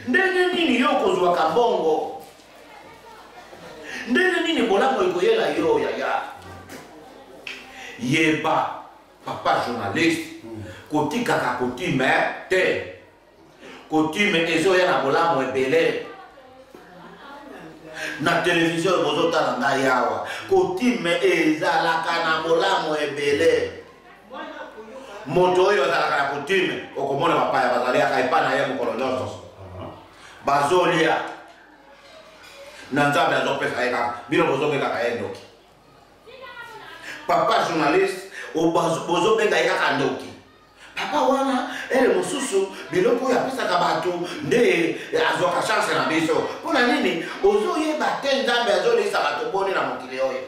Ndenge nini yoko zwa kabongo? Ndenge nini bolango ikoyela yo yaya? Yeba papa journaliste kotika ka kotime te. Kotime ezoya na bolango ebele. Na télévision bozo tala ngai awa. Kotime ezalaka na bolango ebele. Moto oyo azalaka na kotime okomona mapaya bazaliaka epa na ye mokolo nyonso. Bazolia na nzambe azopesa ye kaka bino bozobengaka ye ndoki. Papa journaliste bozobenga ye kaka ndoki. Papa wana ele mosusu biloko oyo apesaka bato nde azwaka chance na biso. Mpona nini ozoyeba te nzambe azolisa bato boni na mokili oyo.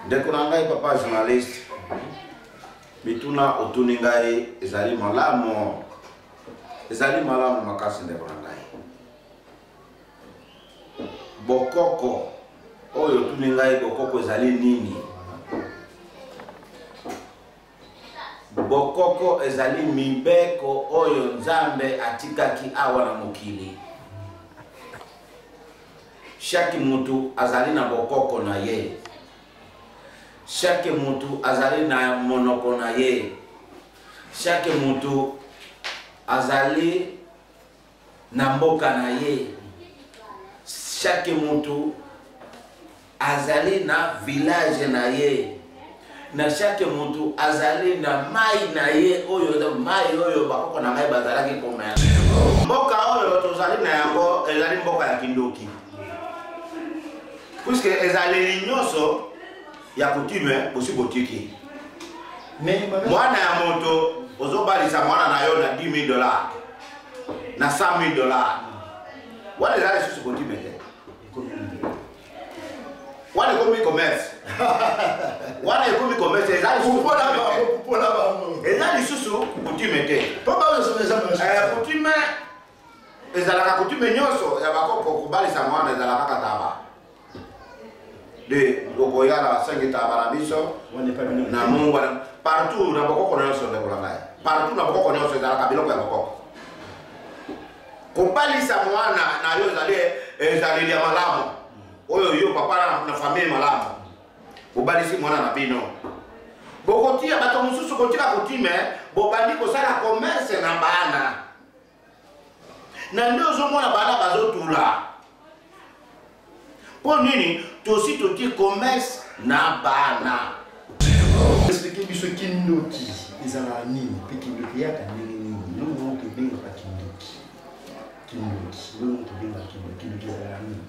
Ndeko na ngai papa journaliste mituna otuni ngai ezali malamu. Ezali malamu makasi ndeko na ngai. Bokoko oyo otuni ngai bokoko ezali nini? Bokoko ezali mibeko oyo nzambe atikaki awa na mokili. Chaque mutu azali na bokoko na ye. Chaque mutu azali na monoko na ye. Chaque mutu azali na mboka na ye. Chaque mutu azali na village na ye. Na chaque mutu azali na mai na ye oyo mai oyo bakoko na ngai bazalaki komela. Mboka oyo tozali na yango ezali mboka ya kindoki. Puisque ezali nyonso ya kutime osibotiki. Mwana ya moto ozobalisa mwana na yo na $10,000 na $100,000. Wana ezali susu kutime te. Wana ekomi commerce. Wana ekomi commerce ezali susu. Ezali susu kutime te. Kutime ezalaka kutime nyonso ya bakoko kubalisa mwana ezalaka kataba. De okoya na 5 taba na biso na mungu partout na bakoko nyonso de kolanga. Partout na bakoko nyonso ezalaka biloko ya bakoko. Kubalisa mwana na yo ezali ya malamu. Oyo yo papa na famille malamu. Kubalisi mwana na bino. Bokotia bato mususu kotika kutime bobandi kosala commerce na bana. Na ndio zomona bana bazotula. Pour nini tosi toti commerce na bana. Expliquer biso kindoki ezala nini pe kindoki yaka nini non to benga pa kindoki. Kindoki non to benga kindoki ezala nini.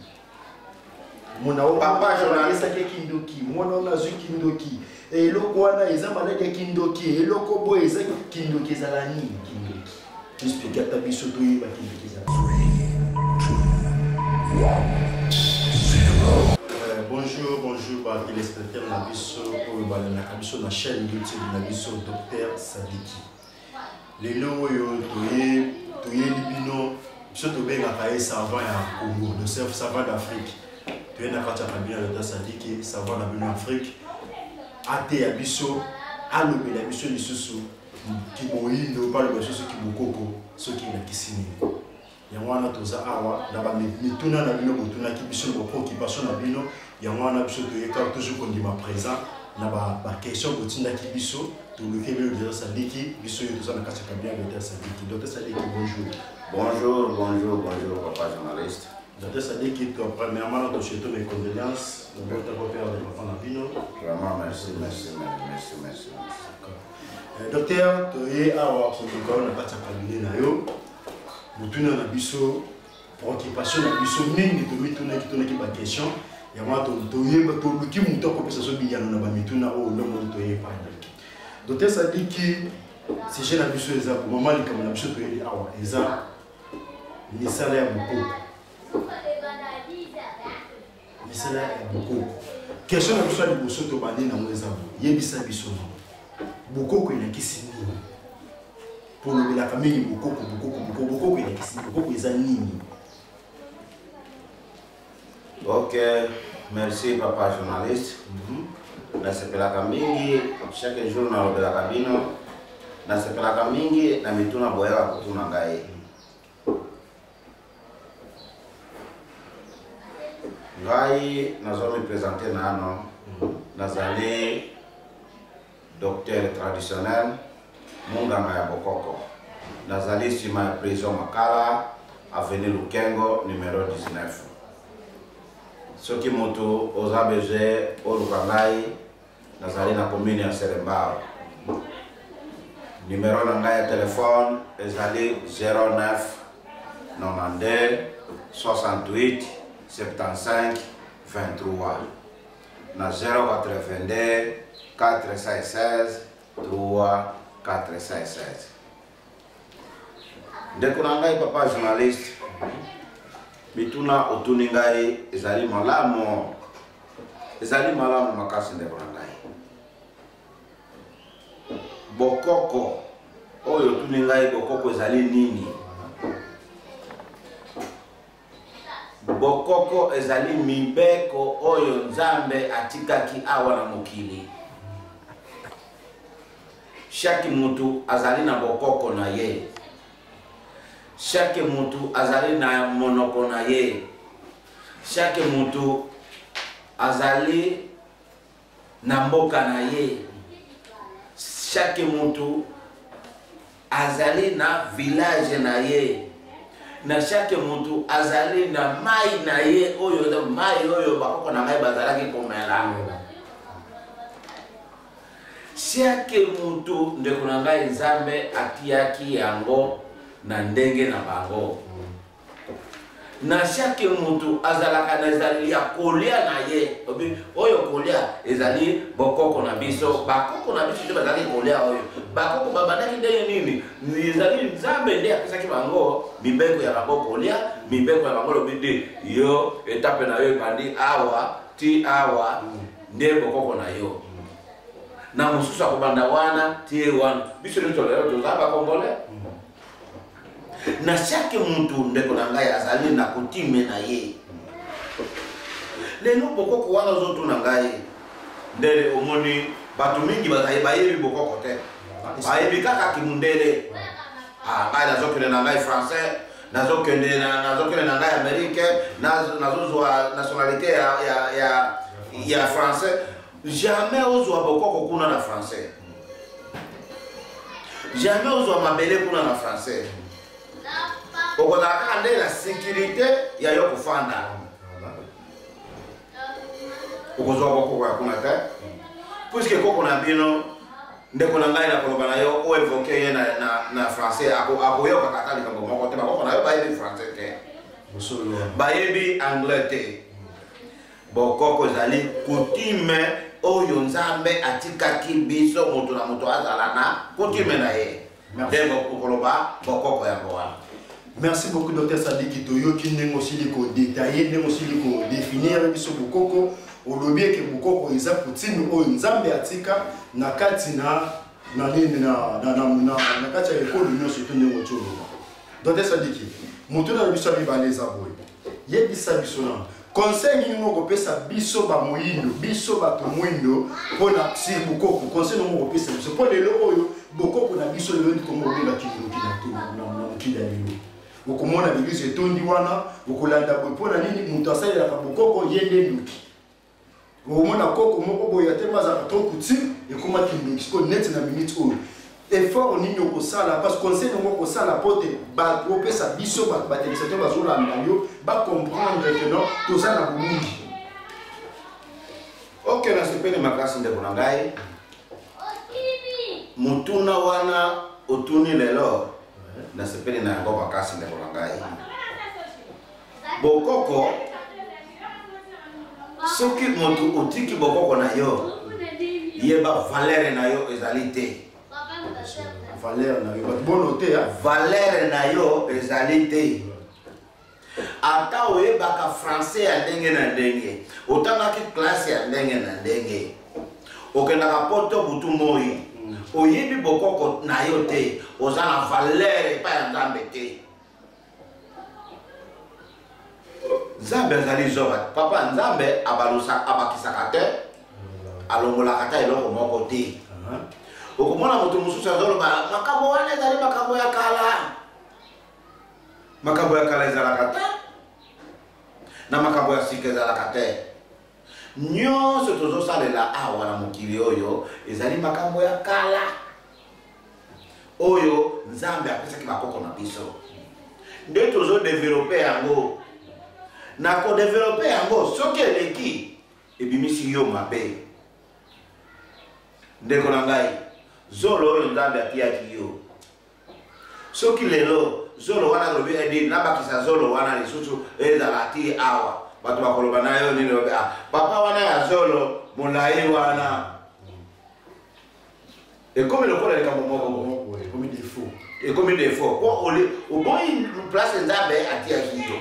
Mona o papa journaliste ke kindoki mona ona zu kindoki eloko wana eza malade ya kindoki eloko boy eza kindoki ezala nini kindoki. Expliquer ta biso to yeba kindoki ezala. 3, 2, 1. Bonjour, téléspectateurs na biso na biso na chaîne YouTube na biso Dr Sadiki. Lelo oyo toye libino biso tobengaka ye savant ya Congo, le savant d'Afrique. Toye na kati ya kabila Dr Sadiki, savant na bino Afrique. Ate ya biso alobela biso lisusu kimoyindo palo biso kimokoko soki na kisini. Yangwana toza awa na ba mituna na bino botuna ki biso ko occupation na bino yangwana biso toyeka toujours kondima présent na ba question botinda ki biso to le kebe de Sadiki biso yo toza na kati kabia de Sadiki. Dr Sadiki bonjour. Bonjour papa journaliste. Dr Sadiki to premièrement to souhaite mes condoléances au votre père de l'enfant na bino. Vraiment merci. Docteur toye awa ko na kati kabia na yo. Mutuna na biso préoccupation na biso mingi to mituna ki ba question ya mwa to yeba to luki muto ko pesa so biyano na ba mituna o no mo to yeba. Dr Sadiki si je na biso eza ko mama li kama na biso to yeli awa eza misala ya bukoko. Misala ya bukoko. Question na biso ali boso to bandi na mweza bo yebisa biso bukoko ina kisini. Pour le la famille beaucoup ils animent. Ok, merci papa journaliste. Merci pour la famille. Chaque jour dans la cabine, na sepelaka mingi na mituna boyaka kutuna ngai. Ngai nazomi présenter nano nazali docteur traditionnel munganga ya Bokoko. Nazali sima ya prison Makala, avenue Lukengo, numéro 19. Soki moto oza besoin oluka ngai nazali na commune ya Serembao. Numéro na ngai ya téléphone ezali 09 92 68 75 23 na 082 416 3 416. Ndeko na ngai papa journaliste bituna otuni ngai ezali malamu makasi. Ndeko na ngai Bokoko oyo otuni ngai Bokoko ezali nini? Bokoko ezali mibeko oyo Nzambe atikaki awa na mokili. Chaque mutu azali na bokoko na ye. Chaque mutu azali na monoko na ye. Chaque mutu azali na mboka na ye. Chaque mutu azali na village na ye. Na chaque mutu azali na mai na ye oyo mai oyo bakoko na ngai bazalaki komela. Chaque mutu ndeko na ngai Nzambe atiaki yango na ndenge na bango. Na chaque mutu azalaka na ezali ya kolia na ye. Oyo kolia ezali bokoko na biso. Bakoko na biso bazali kolia oyo. Bakoko babandaki ndenge nini? Ezali Nzambe nde apesaki bango mibeko ya bango kolia, mibeko ya bango lobide yo etape na yo bandi awa ti awa nde bokoko na yo. Na mususu akobanda wana tie wana biso nito lelo tozaba kongole. Na chaque mutu ndeko na ngai azali na kutime na ye. Lelo bokoko wana zoto na ngai ndele omoni batu mingi bazali bayebi bokoko te. Bayebi kaka kimundele. Ngai nazokende na ngai français, nazokende na ngai amérique, nazozwa nationalité ya français. Jamais ozwa bokoko kuna na français. Jamais ozwa mabele kuna na français. Okozaka nde la sécurité ya yo kufanda. Okozwa bokoko ya kuna te. Puisque koko na bino ndeko na ngai na koloba na yo o évoquer ye na français akoyoka katali kambo moko te bakoko na yo bayebi français te. Bayebi anglais te. Bokoko ezali coutume oyo Nzambe atikaki biso moto na moto azala na coutume na ye. Ndeko koloba bokoko yango wana. Merci beaucoup Dr Sadiki Toyoki ndenge osili ko détailler ndenge osili ko définir biso bokoko olobi ke bokoko eza coutume oyo Nzambe atika na kati na kati ya ekolo nyonso to ndenge otoloba. Dr Sadiki moto na biso bibaleza boye yebisa biso na conseil nini okopesa biso ba moyindo biso bato moyindo pona si bokoko conseil nini okopesa biso po lelo oyo bokoko na biso lelo ndi kongo benga kiloki na mokili ya lelo okomona l'église etondi wana okolanda boye pona nini moto asalelaka bokoko ye nde ndoki omona koko moko boye ate mazaka to coutume ekomaki ndoki siko neti na minute oyo effort nini okosala parce que conseil nini okosala po te opesa biso bato batelespectateur bazolanda yo bacomprendre que non toza na bulungi. Ok, nasepeli makasi ndeko na ngai mutuna wana otuni lelo nasepeli na yango makasi ndeko na ngai. Bokoko soki motu otiki bokoko na yo yeba valeur na yo ezali te. Valeur na yo bono te ya valeur na yo ezali te. Ata oyebaka français ya ndenge na ndenge otangaki classe ya ndenge na ndenge okendaka poto butu moi oyebi bokoko na yo te oza na valeur epai ya Nzambe te. Nzambe azali zoba papa Nzambe abakisaka te alongolaka ta eloko moko te. okomona moto mususu azoloba makambo wana ezali makambo ya kala. Makambo ya kala ezalaka te na makambo ya sika ezalaka te. Nyonso tozosalela awa na mokili oyo ezali makambo ya kala oyo Nzambe apesaki bakoko na biso. Nde tozo développer yango. Na ko développer yango soki eleki ebimisi yo mabe. Ndeko na ngai zolo oyo Nzambe atiaki yo. Soki lelo zolo wana lobi edi nabakisa zolo wana lisusu ezala ti awa. Batu bakoloba na yo nini lobi papa wana ya zolo molai wana. Et comme le corps est comme moi, comme des faux. Et comme des faux. Au bon une place Nzambe atiaki yo.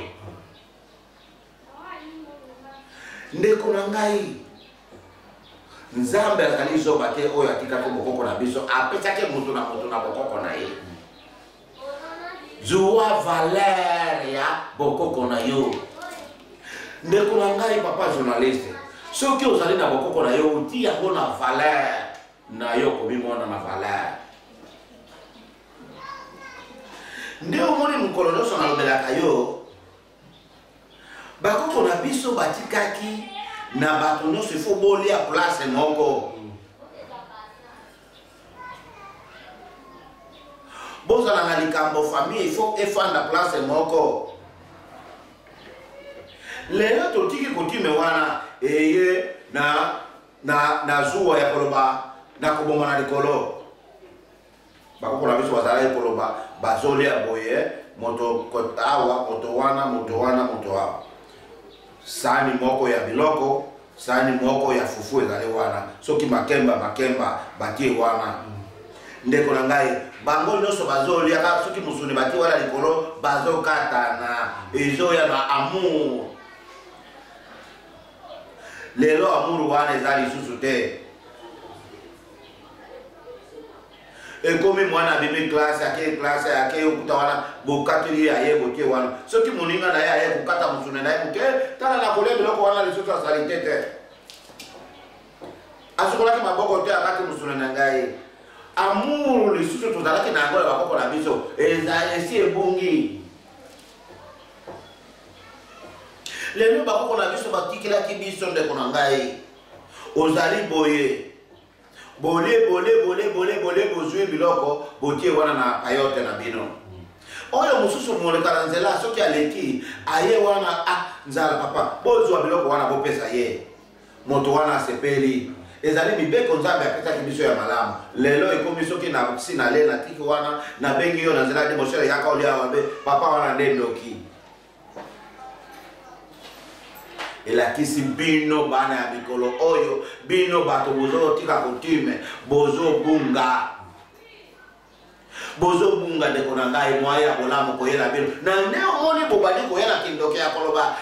Ndeko na ngai Nzambe azali zoba te oyo atikaki bokoko na biso apesaki moto na bokoko na ye. Zuwa valeur ya bokoko na yo. Ndeko na ngai papa journaliste soki ozali na bokoko na yo uti yango na valeur na yo komimona na valeur. Nde omoni mokolo nyonso nalobelaka yo bakoko na biso batikaki na bato nyonso ifo bolia place moko. Bozala na likambo famille ifo efanda place moko. Lelo totiki kotime wana eye na zuwa ya koloba na koboma na likolo. Bakoko na biso bazala koloba bazolia boye moto awa moto wana sani moko ya biloko sani moko ya fufu ezali wana soki makemba batie wana. Ndeko na ngai bango nyonso bazolia ka soki musuni batie wana likolo bazokatana ezoya na amour. Lelo amour wana ezali susu te. Ekomi mwana bimi classe yake ukuta wana bokatiri ya ye botie wana soki muninga na ye kukata musune na ye muke tala na kolembe loko wana lisusu asalite te asukolaki maboko te akati musune na ngai. Amour lisusu tozalaki na yango bakoko na biso esi ebungi. Lelo bakoko na biso batikelaki biso ndeko na ngai ozali boye bole bozwe biloko botie wana na payote na bino. Oyo mususu molekala nzela soki aleki aye wana nzala papa bozwa biloko wana bopesa ye moto wana sepeli ezali mibeko Nzambe apesaki biso ya malamu. Lelo ekomi soki na sina le na tiki wana na bengi yo na nzela de moshere yaka olia wabe papa wana ndendoki. Elakisi bino bana ya mikolo oyo bino bato bozo tika kotime bozo bunga ndeko na ngai mwaya bolamu koyela bino na nde omoni bobali koyela kindoke ya koloba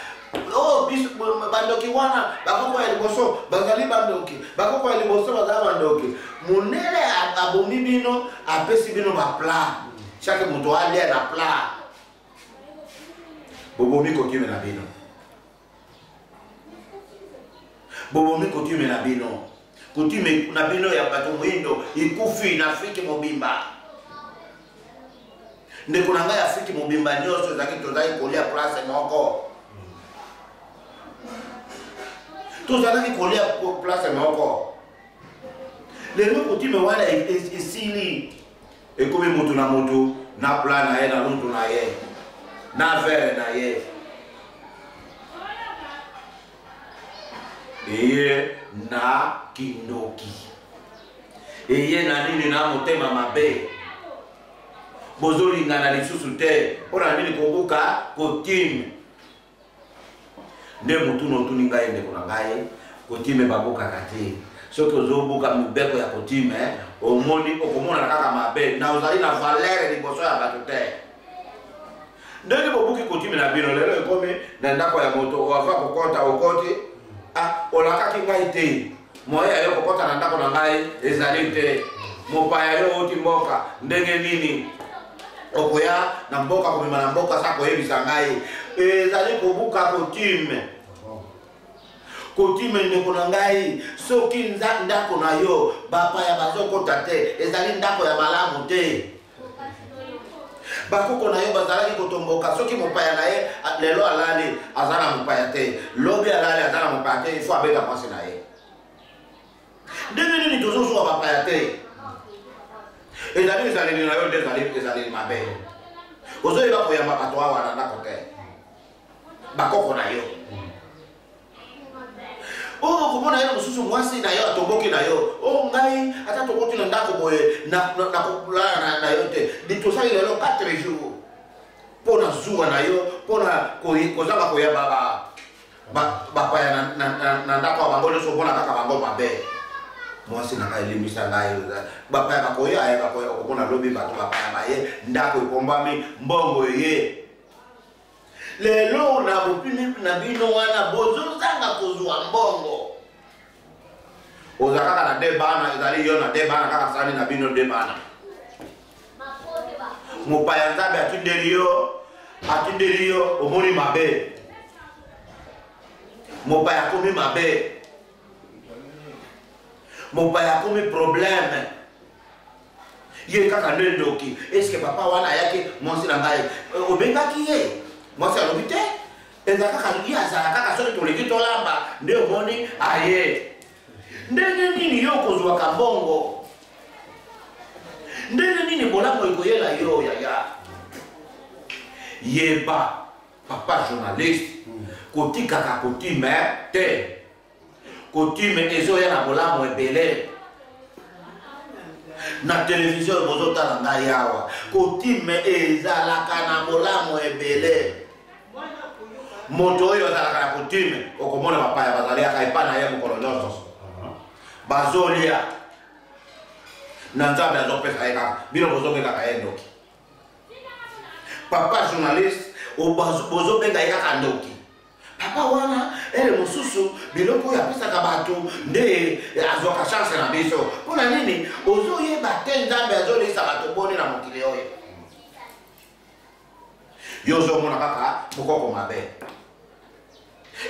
biso bandoki wana bakoko ya liboso bazali bandoki bakoko ya liboso bazali bandoki munene abomi bino apesi bino ba plat chaque moto alia na plat bobomi kotime na bino. Bobomi kotime na bino. Kotime na bino ya bato mwindo ikufi na Afrika mobimba. Ndeko na ngai Afrika mobimba nyonso ezaki tozali kolia place moko. Tozalaki kolia place moko. Lelo kotime wana esili ekomi moto na plan na ye na lutu na ye na verre na ye. Eye na kindoki eye na nini na motema mabe bozolinga na lisusu te mpona nini kobuka kotime. Nde mutuno tuni ngai ndeko na ngai kotime babukaka te soki ozobuka mibeko ya kotime omoni okomona kaka mabe na ozali na valeur liboso ya bato te. Ndenge bobuki kotime na bino lelo ekomi na ndako ya moto ova kokota okoti olakaki ngai te moya yo kokota na ndako na ngai ezali te mopaya yo oti mboka ndenge nini okoya na mboka komema na mboka sa koyebisa ngai ezali kobuka kotime. Coutume ndeko na ngai soki ndako na yo bapaya bazokota te ezali ndako ya malamu te. Bakoko na yo bazalaki kotomboka soki mopaya na ye lelo alali azana mopaya te lobi alali azana mopaya te il faut abeta kwasi na ye. Ndenge nini tozozuwa bapaya te ezali na yo nde ezali mabe ozoyeba koyamba bato awa na ndako te bakoko na yo. Oh, kumona yena mususu mwasi na yo atomboki na yo. Oh ngai ata tokoti na ndako boye na kulala na yo te. Ditosali lelo 4 jours. Pona zuwa na yo, pona kozanga koya baba ya na ndako bango so pona kaka bango mabe. Mwasi na kai limisa ngai. Baba ya bakoya ya bakoya okona lobi bato baba ya baye ndako ikombami mbongo ye. Lelo na bupini na bino wana bozo zanga kozwa mbongo. Ozakaka na debana ezali yo na debana kaka sani na bino debana. Mopaya nzabe atindeli yo omoni mabe. Mopaya komi mabe. Mopaya komi problème. Ye kaka ndoki. Est-ce que papa wana yake mwasi na ngai obengaki ye? Moi c'est l'obité. Et ça quand il y a ça quand ça to leki to lamba nde omoni aye. Ndenge nini yo kozwa kabongo. Ndenge nini bolango ikoyela yo yaya. Yeba papa journaliste kotika ka kotime te. Kotime ezoya na bolango ebele. Na télévision bozota na yawa. Kotime ezalaka na bolango ebele. Moto oyo azalaka na kutime okomona bapaya bazalia kaipana ye mokolo nyonso bazolia na nzambe azopesa ye kaka bino bozobenga kaka ye ndoki. Papa journaliste bozobenga ye kaka ndoki. Papa wana ele mosusu biloko oyo apesaka bato nde azwaka chance na biso mpona nini ozoyeba te nzambe azolisa bato boni na mokili oyo. Yo ozomona kaka mokoko mabe.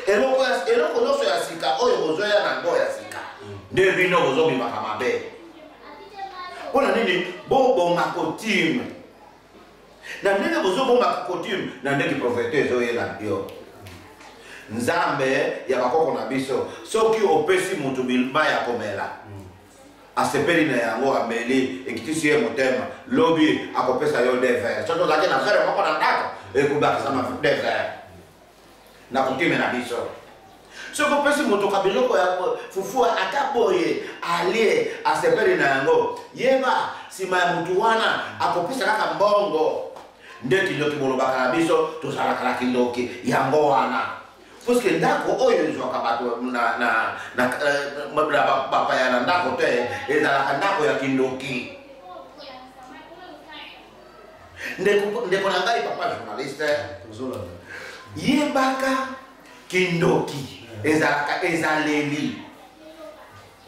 Eloko nyonso ya sika oyo bozoya na ngo ya sika nde bino bozobimaka mabe. Mpona nini bobonga kotime na ndenge bozobonga kotime na ndenge profete ezoyela yo. Nzambe ya bakoko na biso soki opesi mutu bilba ya komela asepeli na yango ameli ekitisi ye motema lobi akopesa yo de verre soki ozalaki na verre moko na ndako ekobakisama de verre na kotime na biso. Soki opesi mutu kabiloko ya fufu ata boye alie asepeli na yango yeba sima ya mutu wana akopesa kaka mbongo nde kindoki bolobaka na biso tozalaka na kindoki yango wana. Parce que ndako oyo ezwaka bato na bapaya na ndako te ezalaka ndako ya kindoki. Ndeko na ngai papa journaliste yebaka kindoki ezalaka ezaleli.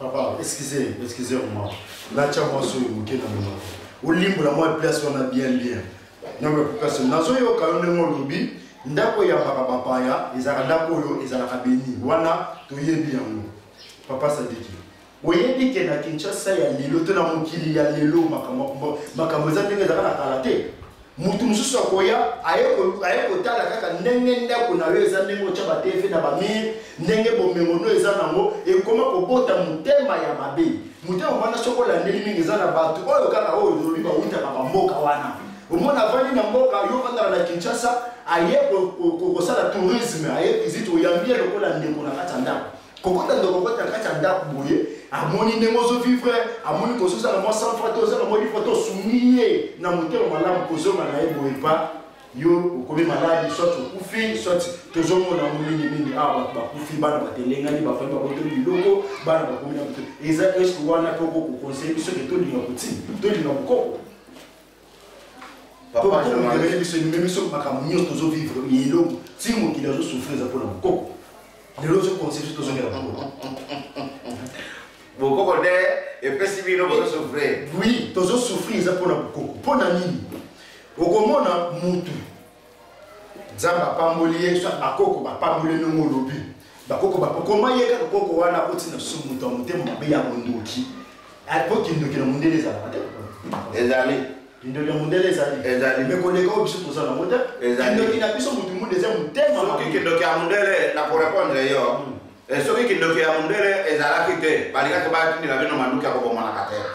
Papa, excusez-moi. Là, tu as moi sur le bouquet dans le monde. Au limbo, la moi place on a bien. Non mais pourquoi c'est nazo yo quand on est lobby. Ndako ya papa ya ezaka ndako yo ezalaka beni wana toyebi yango. Papa Sadiki oyebi ke na Kinshasa ya lelo to na mokili ya lelo makambo za ndenge ezaka na kala te. Mutu mususu akoya aye kotala kaka ndenge ndako na yo eza ndenge ocha ba TV na ba mir ndenge bomengono eza nango ekoma kobota mutema ya mabe. Mutema wana sokola ndeli mingi eza na bato oyo kaka oyo lobi ba winta ba mboka wana. Omona vani na mboka yo vanda na Kinshasa aye kosala tourisme aye visite oyambia lokola ndeko na kati ndako kokota ndoko kota kati ndako boye amoni ndemo zo vivre amoni kososa na moi sans photo za na moi photo soumier na motero malamu kozoma na ye boye pa yo okomi maladi soit okufi soit tozomona mingi ba kufi bana batelengani ba fami ba boto biloko bana bakomi na boto eza est wana koko ko conseil biso ke to linga kuti to linga bukoko. Papa journaliste biso ni même so makambo nyonso tozo vivre yelo ti mokili azo souffrir za pona bukoko lelo zo conseil tozo ngela bukoko bukoko de epesi bino bozo souffrir. Oui tozo souffrir za pona bukoko pona nini okomona mutu nzamba pamboli ye so akoko ba pamboli no lobi bakoko bakoma yeka kokoko wana koti na sumu to mutema mabe ya mondoki apo kindoki na mundele za mate ezali kindoki na mundele za ezali me koleka obiso to za mute kindoki na biso mutu munde za mutema soki kindoki ya mundele na ko répondre yo soki kindoki ya mundele ezala kite balika ke ba tindi la bino manduki ya ko bomana katera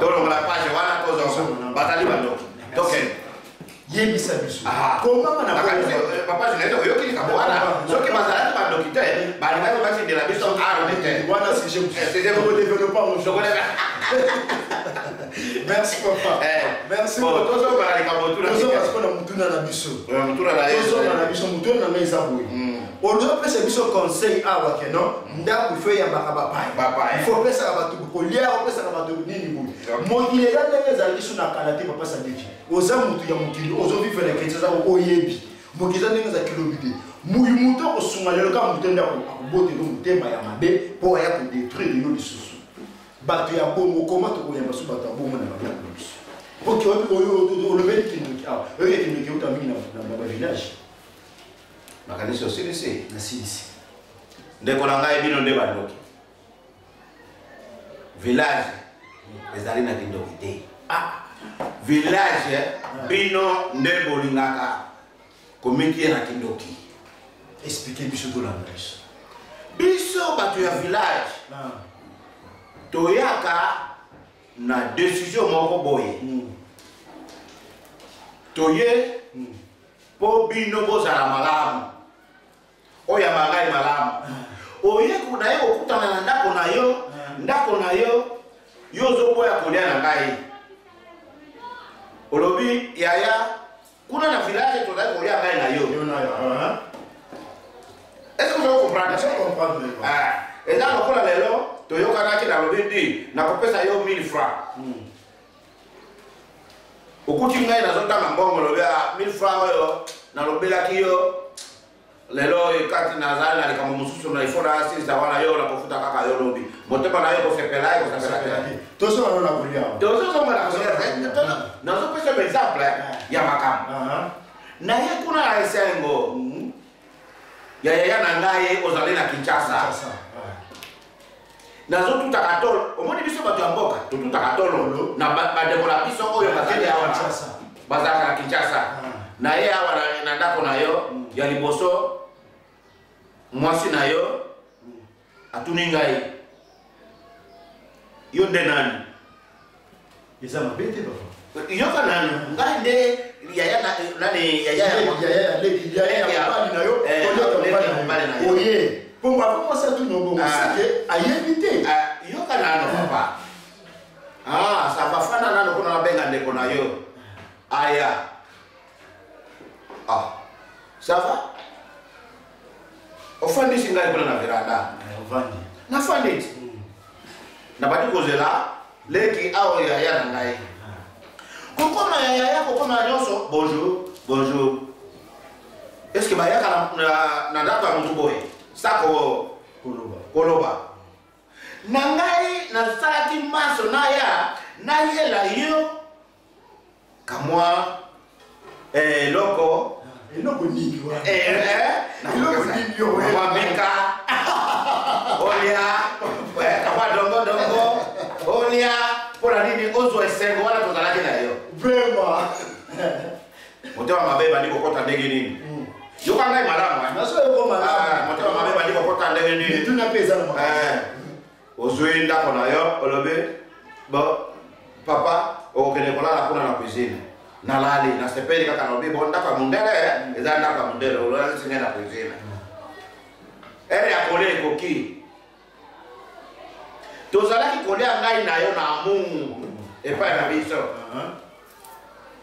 tolo la page wana tozo batali bandoki token yebisa biso koma na papa je n'ai yo ki ka bwana soki bazala ba docteur balika ba tindi la biso arme wana si je vous développer mon jeu merci papa merci bon tozo balika motuna tozo parce que na mutuna na biso mutuna na tozo na biso mutuna na mesa boy on doit presque biso conseil awa que non ndako fait ya baba il faut pesa ba tu ko lia o pesa ba tu nini boy mo ile ga ndenge za liso na kalate papa sadiki oza mutu ya mukili ozo vivre les chrétiens za oyebi mo kiza ndenge za kilomité muyu muto ko sunga lelo ka mutenda ko bote no mutema ya mabe po ya ko détruire yo lisusu bato ya bongo koma to ko yamba su bato ya bongo na ba biso porque o lobeli kindoki awa o ye kindoki utamini na ba village makanisi osilisi na silisi ndeko na ngai bino nde bandoki village ezali na kindoki te village bino nde bolingaka komiki na kindoki expliquer biso to langage biso bato ya village toyaka na décision moko boye toye po bino bozala malamu oya magai malamu oye kuna ye okutana na ndako na yo yozoboya kolia na ngai olobi yaya kuna na village tozali kolia ngai na yo est-ce que vous comprenez? Eza lokola lelo toyokanaki na lobi ndi nakopesa yo 1000 francs okuti ngai nazotanga mbongo lobi 1000 francs oyo nalobelaki yo lelo ekati nazali na likambo mosusu na ifona asilisa wana yo nakofuta kaka yo lobi motema na yo kosepela te tozonga na kolia nazopesa exemple ya makambo na ye kuna na esengo yaya na ngai ozali na Kinshasa nazotutaka tolo omoni biso bato ya mboka totutaka tolo na bandeko na biso oyo bazali awa bazalaka na Kinshasa na ye awa na ndako na yo ya liboso mwasi na yo atuni ngai yo nde nani eza mabe te papa yoka nani ngai nde yaya nani yaya na yo oye pour moi comment ça tout non c'est à éviter yoka nano papa ça va fana nano kuna benga ndeko na yo aya ça va ofandi singai kuna na veranda ofandi na fandi na badi kozela leki awo yaya na ngai kokoma yaya kokoma nyoso bonjour est-ce que bayaka na ndako ya mutu boye sako koloba na ngai nasalaki maso nayela yo kamwa eloko nini mabika olia kamwa dongo olia mpona nini ozwa esengo wana tozalaki na yo vraimen motema mabe bandi kokota ndenge nini yoka ngai malamu motema mabe bandi kokota ndenge nini ozwi ndako na yo olobi papa okokende kolala kuna na cuisine nalali nasepeli kaka nalobi bo ndako ya mundele eza ndako ya mundele olali singai na cuisine ere ya kolia ekoki tozalaki kolia ngai na yo na amumu epai na biso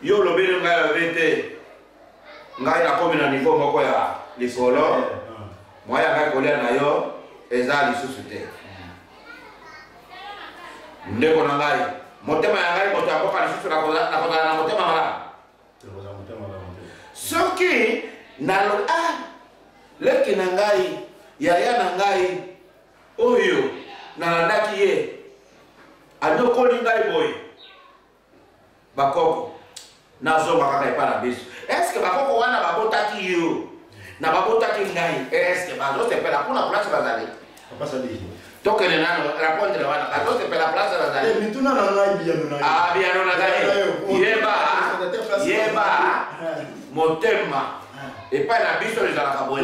yo olobeli ngai lobi te ngai nakomi na niveau moko ya likolo moya ngai kolia na yo eza lisusu te ndeko na ngai motema ya ngai moto ya mboka lisusu nakozala na motema malamu soki leki na ngai yaya na ngai oyo nalandaki ye adokoli ngai boye bakoko nazonga kaka epa na biso eske bakoko wana babotaki yo na babotaki ngai est-ce que bazosepela mpona place bazali Papa Sadiki. tokende nano rapondre wana bazosepela place bazali mituna na ngai biyano na ah biyano na ngai yeba motema epai na biso ezalaka boye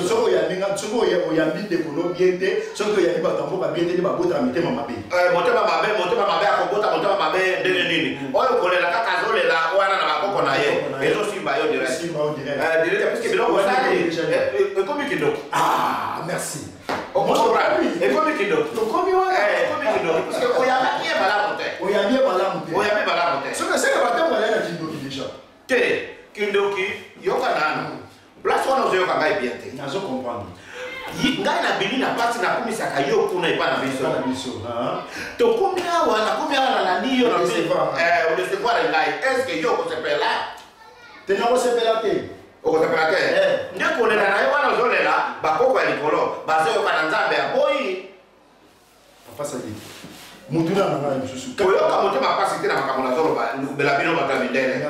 soko oyambinga soko oyambi ndeko no bien te soki oyambi bato ya mboka bien te nde babotaka mitema mabe motema mabe akobota motema mabe ndenge nini oyo kolela kaka azolela wana na bakoko na ye ezosimba yo direct puisque biloko osali ekomi kindoki ah merci ekomi kindoki tokomi wana puisque oyambi ye malamu te soki esenge batembo aye na kindoki déjà te kindoki yoka nano place wana ozoyoka ngai bien te nazo comprendre ngai na bini na pasi nakumisaka yo kuna epa na biso tokomi awa nakomi awa na landi yo odesevoir ngai estce yo okosepela te nakosepela te okosepela te nde kolela na ye wana ozolela bakoko ya likolo bazoyoka na nzambe ya boyi apasaki mutuna na ngai misusu koyoka motema pasi te na makambo nazoloba lukubela bino bato ya mindele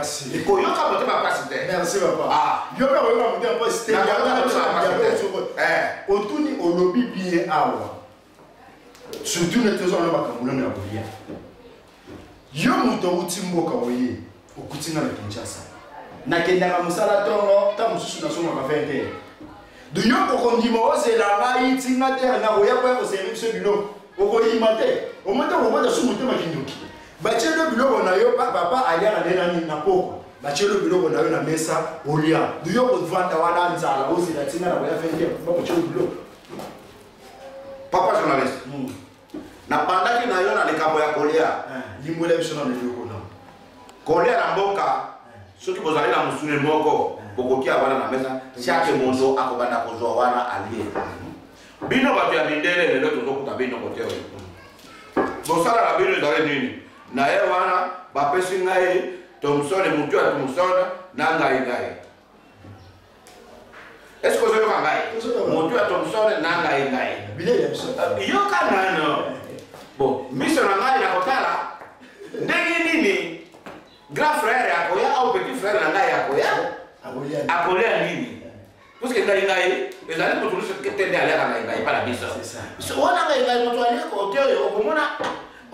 koyoka motema pasi te merci papa yo mpe koyoka motema pasi te otuni olobi bien awa surtout neti ozona makambo nano ya kolia yo moto outi mboka oye okuti nga na Kinshasa nakendaka mosala ntongo ta mosusu nasomaka 20 heures do yo kokondima ozela ngai ntinga te nakoya koya kosele biso biloko okoyima te omonte okobota su motema kindoki batielo biloko na yo papa aliaka nde nani na poko batielo biloko na yo na mesa olia do yo kovanda wana nzala ozela ntinga nakoya 20 heures bakotielo biloko papa journaliste napandaki na yo na likambo ya kolia limbola biso na biloko na kolia na mboka soki bozali na mosuni moko bokotia wana na mesa chaque mondo akobanda kozwa wana alie bino bato ya mindele lelo tozokuta bino kote oyo bosala na bino ezali nini na ye wana bapesi ngai Thomson mutu ya Thomson na ngai est-ce que ozoyoka ngai mutu ya Thomson na ngai yoka nano bon miso na ngai nakotala ndenge nini grand frère akoya au petit frère na ngai akolia nini parce que ngai ezali kotulusa ketende aleka ngai pa na biso so wana ngai moto aleka kote oyo okomona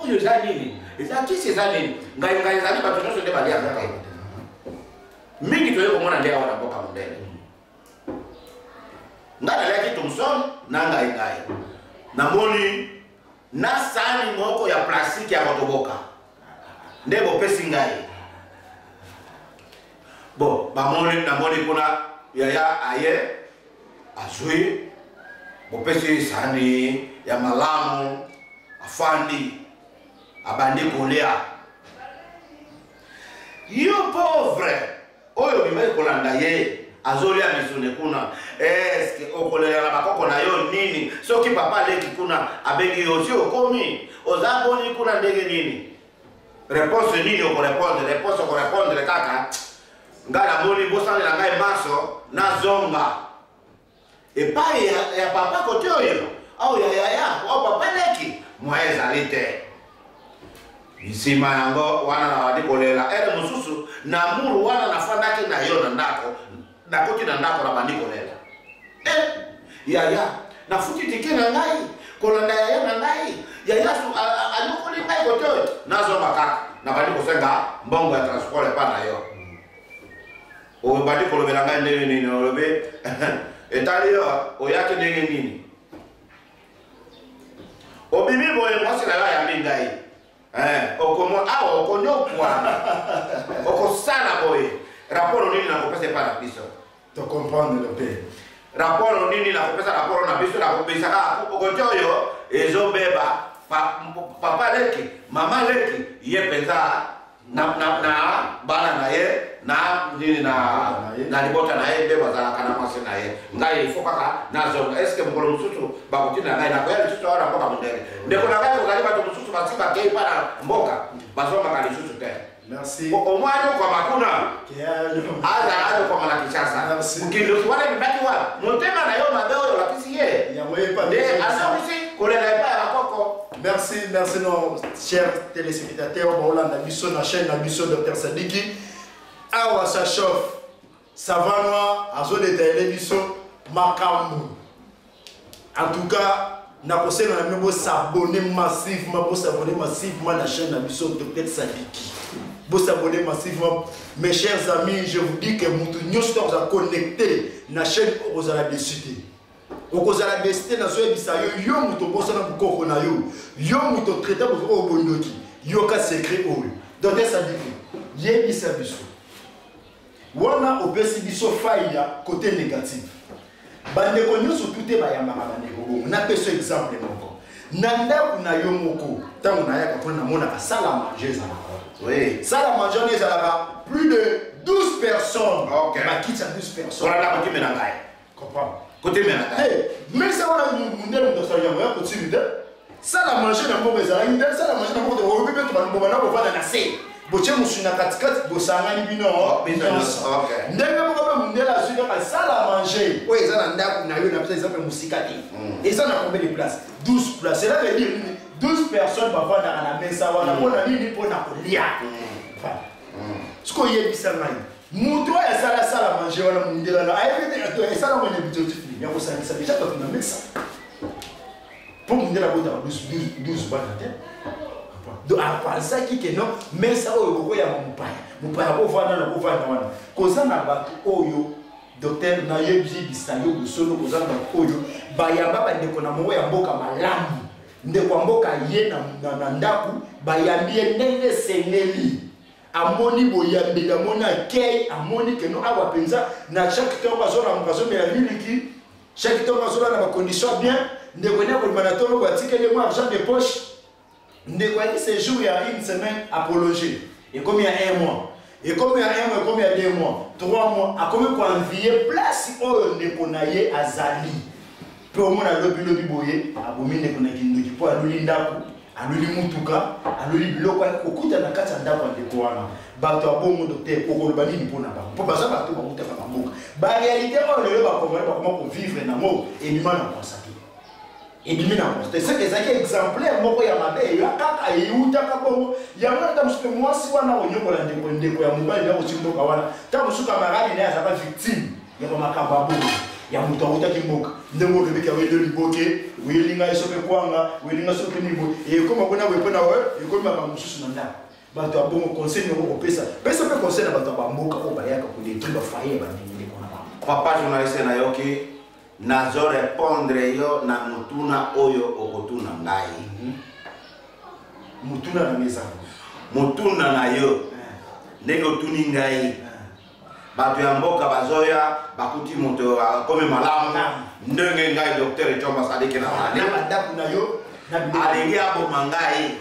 oyo ezali nini ezakisi ezali nini ngai ezali bato nyonso nde baliaka te mingi toye komona nde awa na mboka mondele ngai naliaki Thomson na ngai namoni na sani moko ya plastique ya kotoboka nde bopesi ngai bon namoni kuna yaya aye azwi bopesi sani ya malamu afandi abandi kolia yo pauvre oyo bimai kolanda ye azolia misune kuna eske okolela na bakoko na yo nini soki papa leki kuna abengi yo si okomi ozaboni kuna ndenge nini réponse nini okorépondre kaka ngai namoni bosalela ngai maso nazonga epai ya papa kote oyo au ya yaya au papa leki mwa ezali te nsima yango wana na wadi kolela ere mosusu na muru wana nafandaki na yo na ndako nakoti na ndako na bandi kolela yaya nafuti tike na ngai kolanda yaya na ngai yaya alokoli ngai kote oyo nazonga kaka na bandi kosenga mbongo ya transport epa na yo oyo bandi kolobela ngai ndenge nini olobe etali yo oyaki ndenge nini obimi boye mwasi na yo ayambi ngai awa okonyokwana okosala boye raporo nini nakopesa epa na biso tocomprendre le père raporo nini nakopesa raporo na biso nakopesaka kote oyo ezobeba papa leki mama leki ye mpenza na bana na ye na nini na libota na ye nde bazalaka na mwasi na ye ngai ifo kaka nazonga eske mokolo mosusu bakotina ngai nakoya lisusu awa na mboka mondele ndeko na ngai kozali bato mosusu basi bakei mpa na mboka bazongaka lisusu te omwani okoma kuna azala azokoma na Kinshasa mokindoki wana ebimaki wa motema na yo mabe oyo olakisi ye nde azongisi kolela epai ya bakoko. Merci nos chers téléspectateurs. Bon, là, on a vu sur la chaîne, on a vu sur Dr Sadiki. Awa, ça chauffe. Savanois, Azo de télévision, Makamou. En tout cas, nous avons s'abonner massivement à la chaîne Abisso Dr Sadiki. Vous s'abonner massivement. Mes chers amis, je vous dis que nous sommes connectés à la chaîne aux Arabes-Cité. Aux Arabes-Cité, nous sommes connectés à la chaîne. Dr Sadiki, Yébissa Bisso. On a obéi Bisso faille côté négatif. Bandeko nyonso tuté bayamba bandeko bongo na peso exemple moko nanda kuna yo moko tango na yaka pona mona ka sala manger za la oui sala manger les alaba plus de 12 personnes OK ba kitsa 12 personnes on a côté menangai comprends côté menangai mais ça on a mundelo ndo sala ya côté de sala manger na moko za inde sala manger na moko de obi beto ba mbona ko vana na se boche musuna katikati bosangani bino OK ndenge moko ba mundela azui ka sala manger o ezana ndaku na yo na pesa exemple musikati ezana combien de places 12 places cela veut dire 12 personnes va vendre à la mesa wana pona nini pona kolia ce ko yebisa ngai muto ya sala manger wana mundela na ayebite sala mwana objectif ya ko sanisa déjà quand on a mesa pour mundela bota 12 bana te. Donc à part ça qui que non mais ça oyo ya mupaya ko vana na ko vana wana koza na bato oyo docteur na yebji bisayo busolo koza na oyo bayamba bandeko na mo ya mboka malamu ndeko mboka ye na ndaku bayambie ndenge seneli amoni boyambela mona kei amoni que non awa penza na chaque temps bazona mukazo mais la miliki chaque temps bazona na ba conditions bien ndeko na ko manatono ko atikele mo argent de poche. Ndekwa ce jour il y a une semaine à prolonger. Et comme il y a un mois. Et comme il y a un mois, comme il y a 2 mois, 3 mois, à combien qu'on envier place où Nekonaye Azali. Pour moi, on a lobby boye, à Bomi Nekonaki Ndoki, pour Alulindaku, Aluli Mutuka, Aluli Biloko, Okuta Nakata Ndako Ndekoana. Bato a bon docteur, Okolbani Nipona. Pour pas ça, Bato Bamuta Fakamboka. La réalité, on ne va pas comment vivre dans le monde et nous m'en pensons. Et bien c'est ce que c'est exemplaire moko ya mabe ya kaka yuta kabongo ya mwana tamsupe mwasi wana onyokola ndeko ya mobali na ochimboka wana tamusuka marani na azaba victime ya mamakamba bongo ya muto auta kimboka ndemo lebeka wele liboke welinga isope kwanga welinga sope nibo e koma kona wepona we e koma ba mususu na ndako bato abongo conseil ngo pesa pe conseil na bato bamboka ko bayaka ko détruire ba foyer ba ndeko na papa journaliste na yoki nazo répondre yo na mutuna oyo okotuna ngai mutuna na mesa mutuna na yo ndenge otuni ngai bato ya mboka bazoya bakuti moto kome malamu ndenge ngai docteur Echomba Sadiki na badaku na yo alingi aboma ngai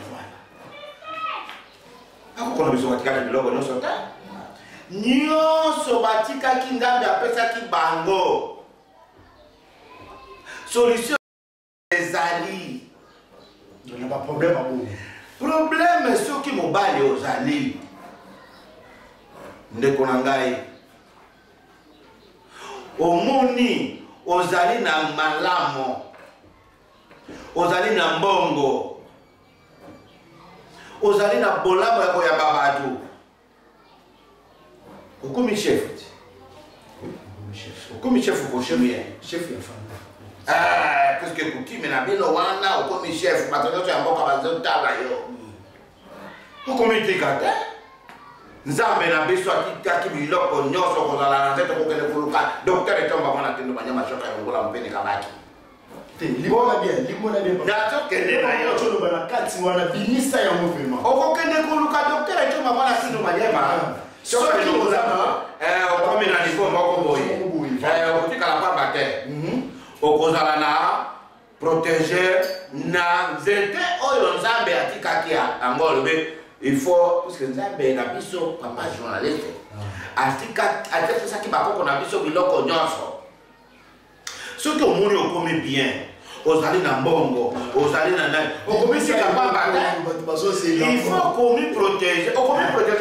akokona biso batikaki biloko nyonso te nyonso batikaki ngambi apesaki bango solution ezali on n'a pas problème à vous problème soki mobali ozali ndeko na ngai omoni ozali na malamu ozali na mbongo ozali na bolamu ya koyamba bato okomi chef okomi chef chef ya famille parce que kutime na bino wana okomi chef batoto ya mboka bazotala yo okomi tika te nzambe na biso atikaki biloko nyonso kozala na nzete kokende koluka docteur Echomba mwana tendo banyama shoka ya ngola mpene kabaki limona bien natokende na yo cholo bana kati wana binisa ya mouvement okokende koluka docteur Echomba mwana tendo banyama shoka ya ngola okomi na niveau moko boye okotikala pamba te okozala na protéger na nzete oyo nzambe atikaki yango olobe il faut parce que nzambe na biso papa journaliste atikaki bakoko na biso biloko nyonso soki omoni okomi bien ozali na mbongo ozali na nani okomisika pamba te il faut komi protéger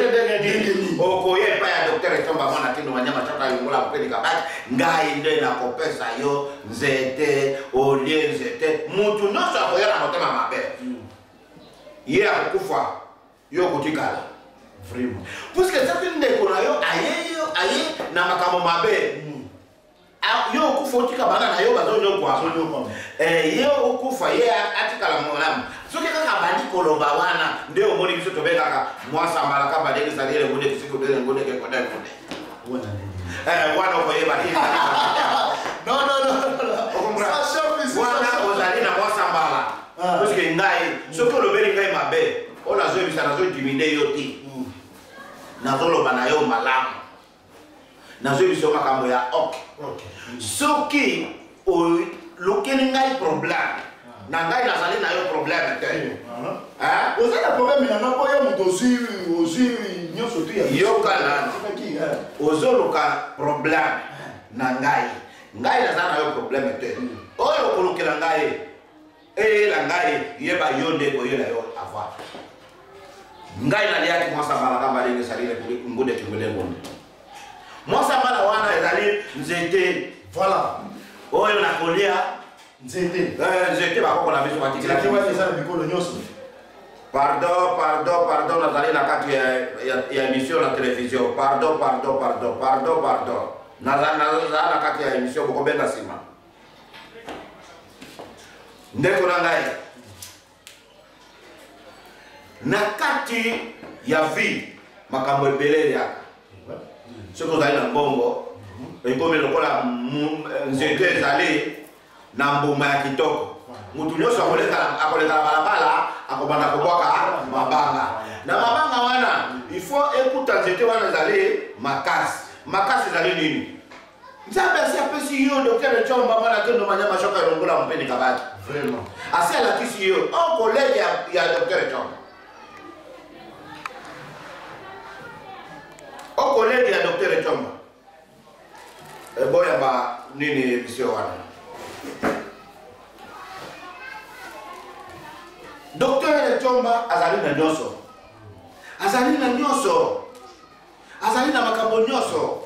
ndenge nini okoye epai ya docteur Echomba mwana tino banyama chaka yongola mpeni kabaki ngai nde nakopesa yo nzete olie nzete mutu nyonso akoya na motema mabe ye akokufa yo kotikala Vraiment. Puisque ça fait ndeko na yo aye na makambo mabe. Yo okufa otika bana na yo bazo kwa. Yo okufa ye atika la molamu. Soki kaka bandi koloba wana nde omoni biso tobekaka mwasa malaka badeke salire ngode kisiko dele ngode ke koda ngode. Wana okoyeba hii. Non. Wana ozali na mwasa mbala. Parce que ngai soki olobeli ngai mabe ona zo bisa na zo dimine yo ti. Na zo loba na yo malamu. Na zo biso makambo ya ok. Soki o lokeli ngai problème. Na ngai nazali na yo problème te. Hein? Vous avez un problème na na boyo muto ozu nyoso tu ya. Yo kana. Ozoloka problème na ngai. Ngai nazali na yo problème te. Oyo kolokela ngai. La ngai yeba yonde ko yela yo avoir. Ngai na liaki mwasa bala kama lingi salile ngode kimule ngode. Mwasa bala wana ezali nzete. Voilà. Oyo na kolia nzete. Nzete bakoko na biso batikila. Nzete wana ezali bikolo nyoso. Pardon nazali na kati ya émission na télévision. Pardon. Nazali na kati ya émission bokobenga sima. Ndeko na ngai na kati ya vie makambo ebele ya soko zali na mbongo ekomi lokola nzete ezali na mbuma ya kitoko mutu nyonso akoleka balabala akobanda kobwaka mabanga na mabanga wana il faut ekuta nzete wana ezali makasi ezali nini nzambe asi apesi yo Dr. Chomba mwana kendo manyama shoka elongola mpeni kabaki. Vraiment. Asi alakisi yo un collègue ya Dr. Chomba. Un collègue ya Dr. Chomba. Boya ba nini bisio wana. Dr. Chomba azali na nyonso. Azali na makambo nyonso.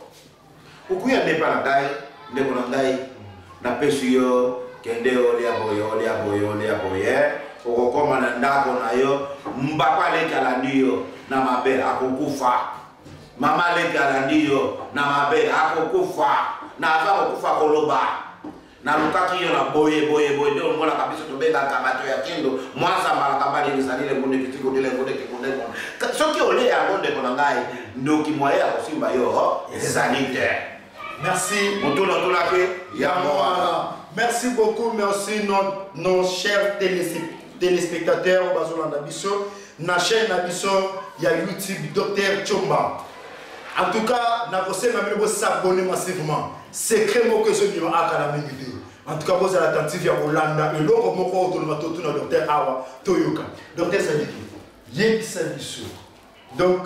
Ukuya nepa na ngai, ndeko na ngai, na pesi yo, kende olia boye, okokoma na ndako na yo, mbapa leka landi yo, na mabe akokufa. Mama leka landi yo, na mabe akokufa. Na aza kokufa koloba. Na lukaki yo na boye, ndio mwana kabisa tobenga kabato ya kendo, mwasa mara kabali ngisalile ngunde kitiko dile ngunde kikunde. Soki ole ya ngunde kona ngai, ndoki mwaye akosimba yo, ezalite. Merci. Merci beaucoup, merci nos chers téléspectateurs. Bazolanda biso, na chaîne Nabiso, il y a YouTube Dr. Chomba. En tout cas, na vous s'abonner massivement. C'est très beau que ce niveau a la même vidéo. En tout cas, vous êtes attentifs à Hollanda et l'autre mot pour le Dr. Awa Toyoka. Dr. Sadiki, Yebisa Biso. Donc,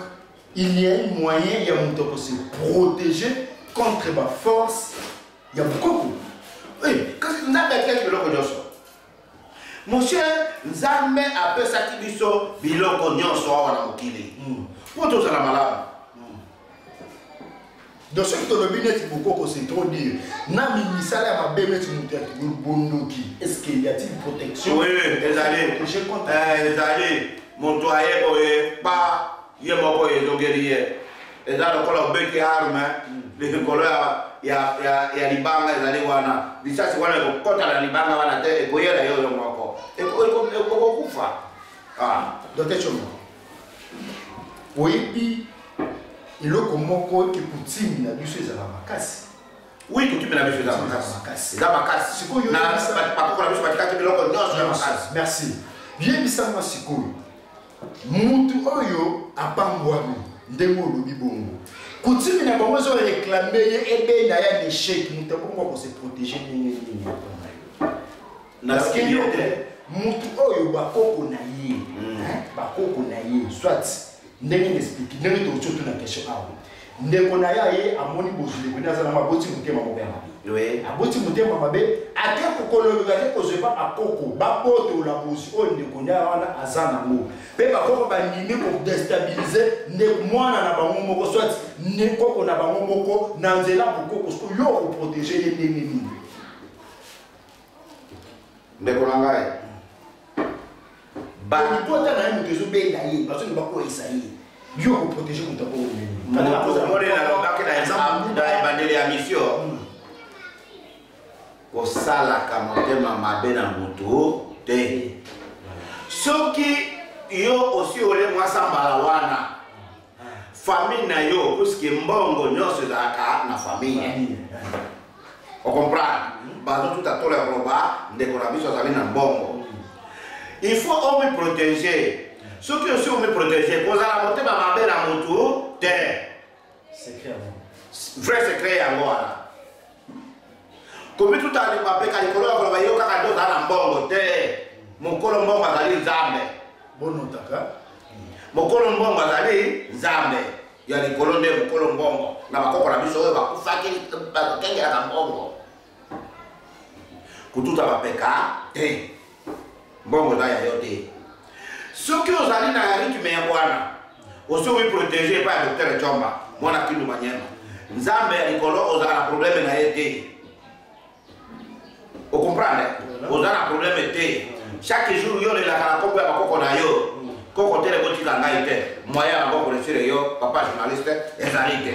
il y a un moyen, il y a un moyen pour se protéger contre ma force, il y a beaucoup. Oui, quand vous avez quelque chose, monsieur, nous avons appelé ça qui dit biloko nyonso wana mokili. Pour tout ça la malade. Donc ce que tu as dit, beaucoup c'est trop dire. Na ministère a bien mettre une tête pour bondoki. Est-ce qu'il y a une protection? Oui, les alliés, mon toyer pas yemo boye zongeriye. Les alliés ko la beki arme, les kolo ya libanga ezali wana. Bisasi wana ko kota la libanga wana te ko yela yo moko. Ko kufa. Dr. Chomba. Oui, il est comme moi qui poutine na biso ezala makasi. Oui, coutume na biso ezala makasi. Ezala makasi. Sikoyo na pakoko na biso batikaki biloko nyonso ya makasi. Merci. Bien bisama sikoyo. Mutu oyo apambwami ndemo lobi bongo. Coutume na bango zo réclamer ebe na ya l'échec mutu bongo pour se protéger nini. Na skiote mutu oyo bakoko na ye. Bakoko na ye soit ndenge n'explique ndenge to na question awo ndeko na ya ye amoni bozule ko naza na maboti mutema mo bema oui aboti mutema mabe ate ko kolobeka ke ko zeba akoko ba poto la bozi o ndeko na wana azana ngo pe ba koko ba nini ko déstabiliser ndeko mwana na bango moko soit ndeko na bango moko na nzela ko ko yo ko protéger les ndenge nini ndeko na ngai ba ni pota na mutu zo be na ye parce que ba ko isayi Yo ko protéger mon tapo mini. Dans la mission. Ko sala ka motema mabe na mutu te. Soki yo aussi ole mwasa mbalawana. Famille na yo puisque mbongo nyonso ezalaka na famille. On comprend? Bazo tout à tout le roba ndeko na biso azali na mbongo. Il faut on me protéger. Soki aussi on me protéger, kozala motema mabe na mutu te. Secret. Vrai secret yango wana. Komi tout à l'heure papeka likolo ya koloba yo kaka ndo na mbongo te. Mokolo mbongo azali nzambe. Bono taka. Mokolo mbongo azali nzambe. Ya likolo nde mokolo mbongo. Na bakoko na biso oyo bakufaki bakengela ka mbongo. Kututa bapeka te. Mbongo da ya yo te. Soki ozali na rythme ya bwana. Oso wi protéger par docteur Chomba. Mwana kindu manyema. Nzambe ya likolo ozala na problème na ye te. Vous comprenez? Vous avez un problème. Chaque jour, vous avez un problème. Koko tele botika ngai te. Moyen na boko lesire yo, papa journaliste, ezalite.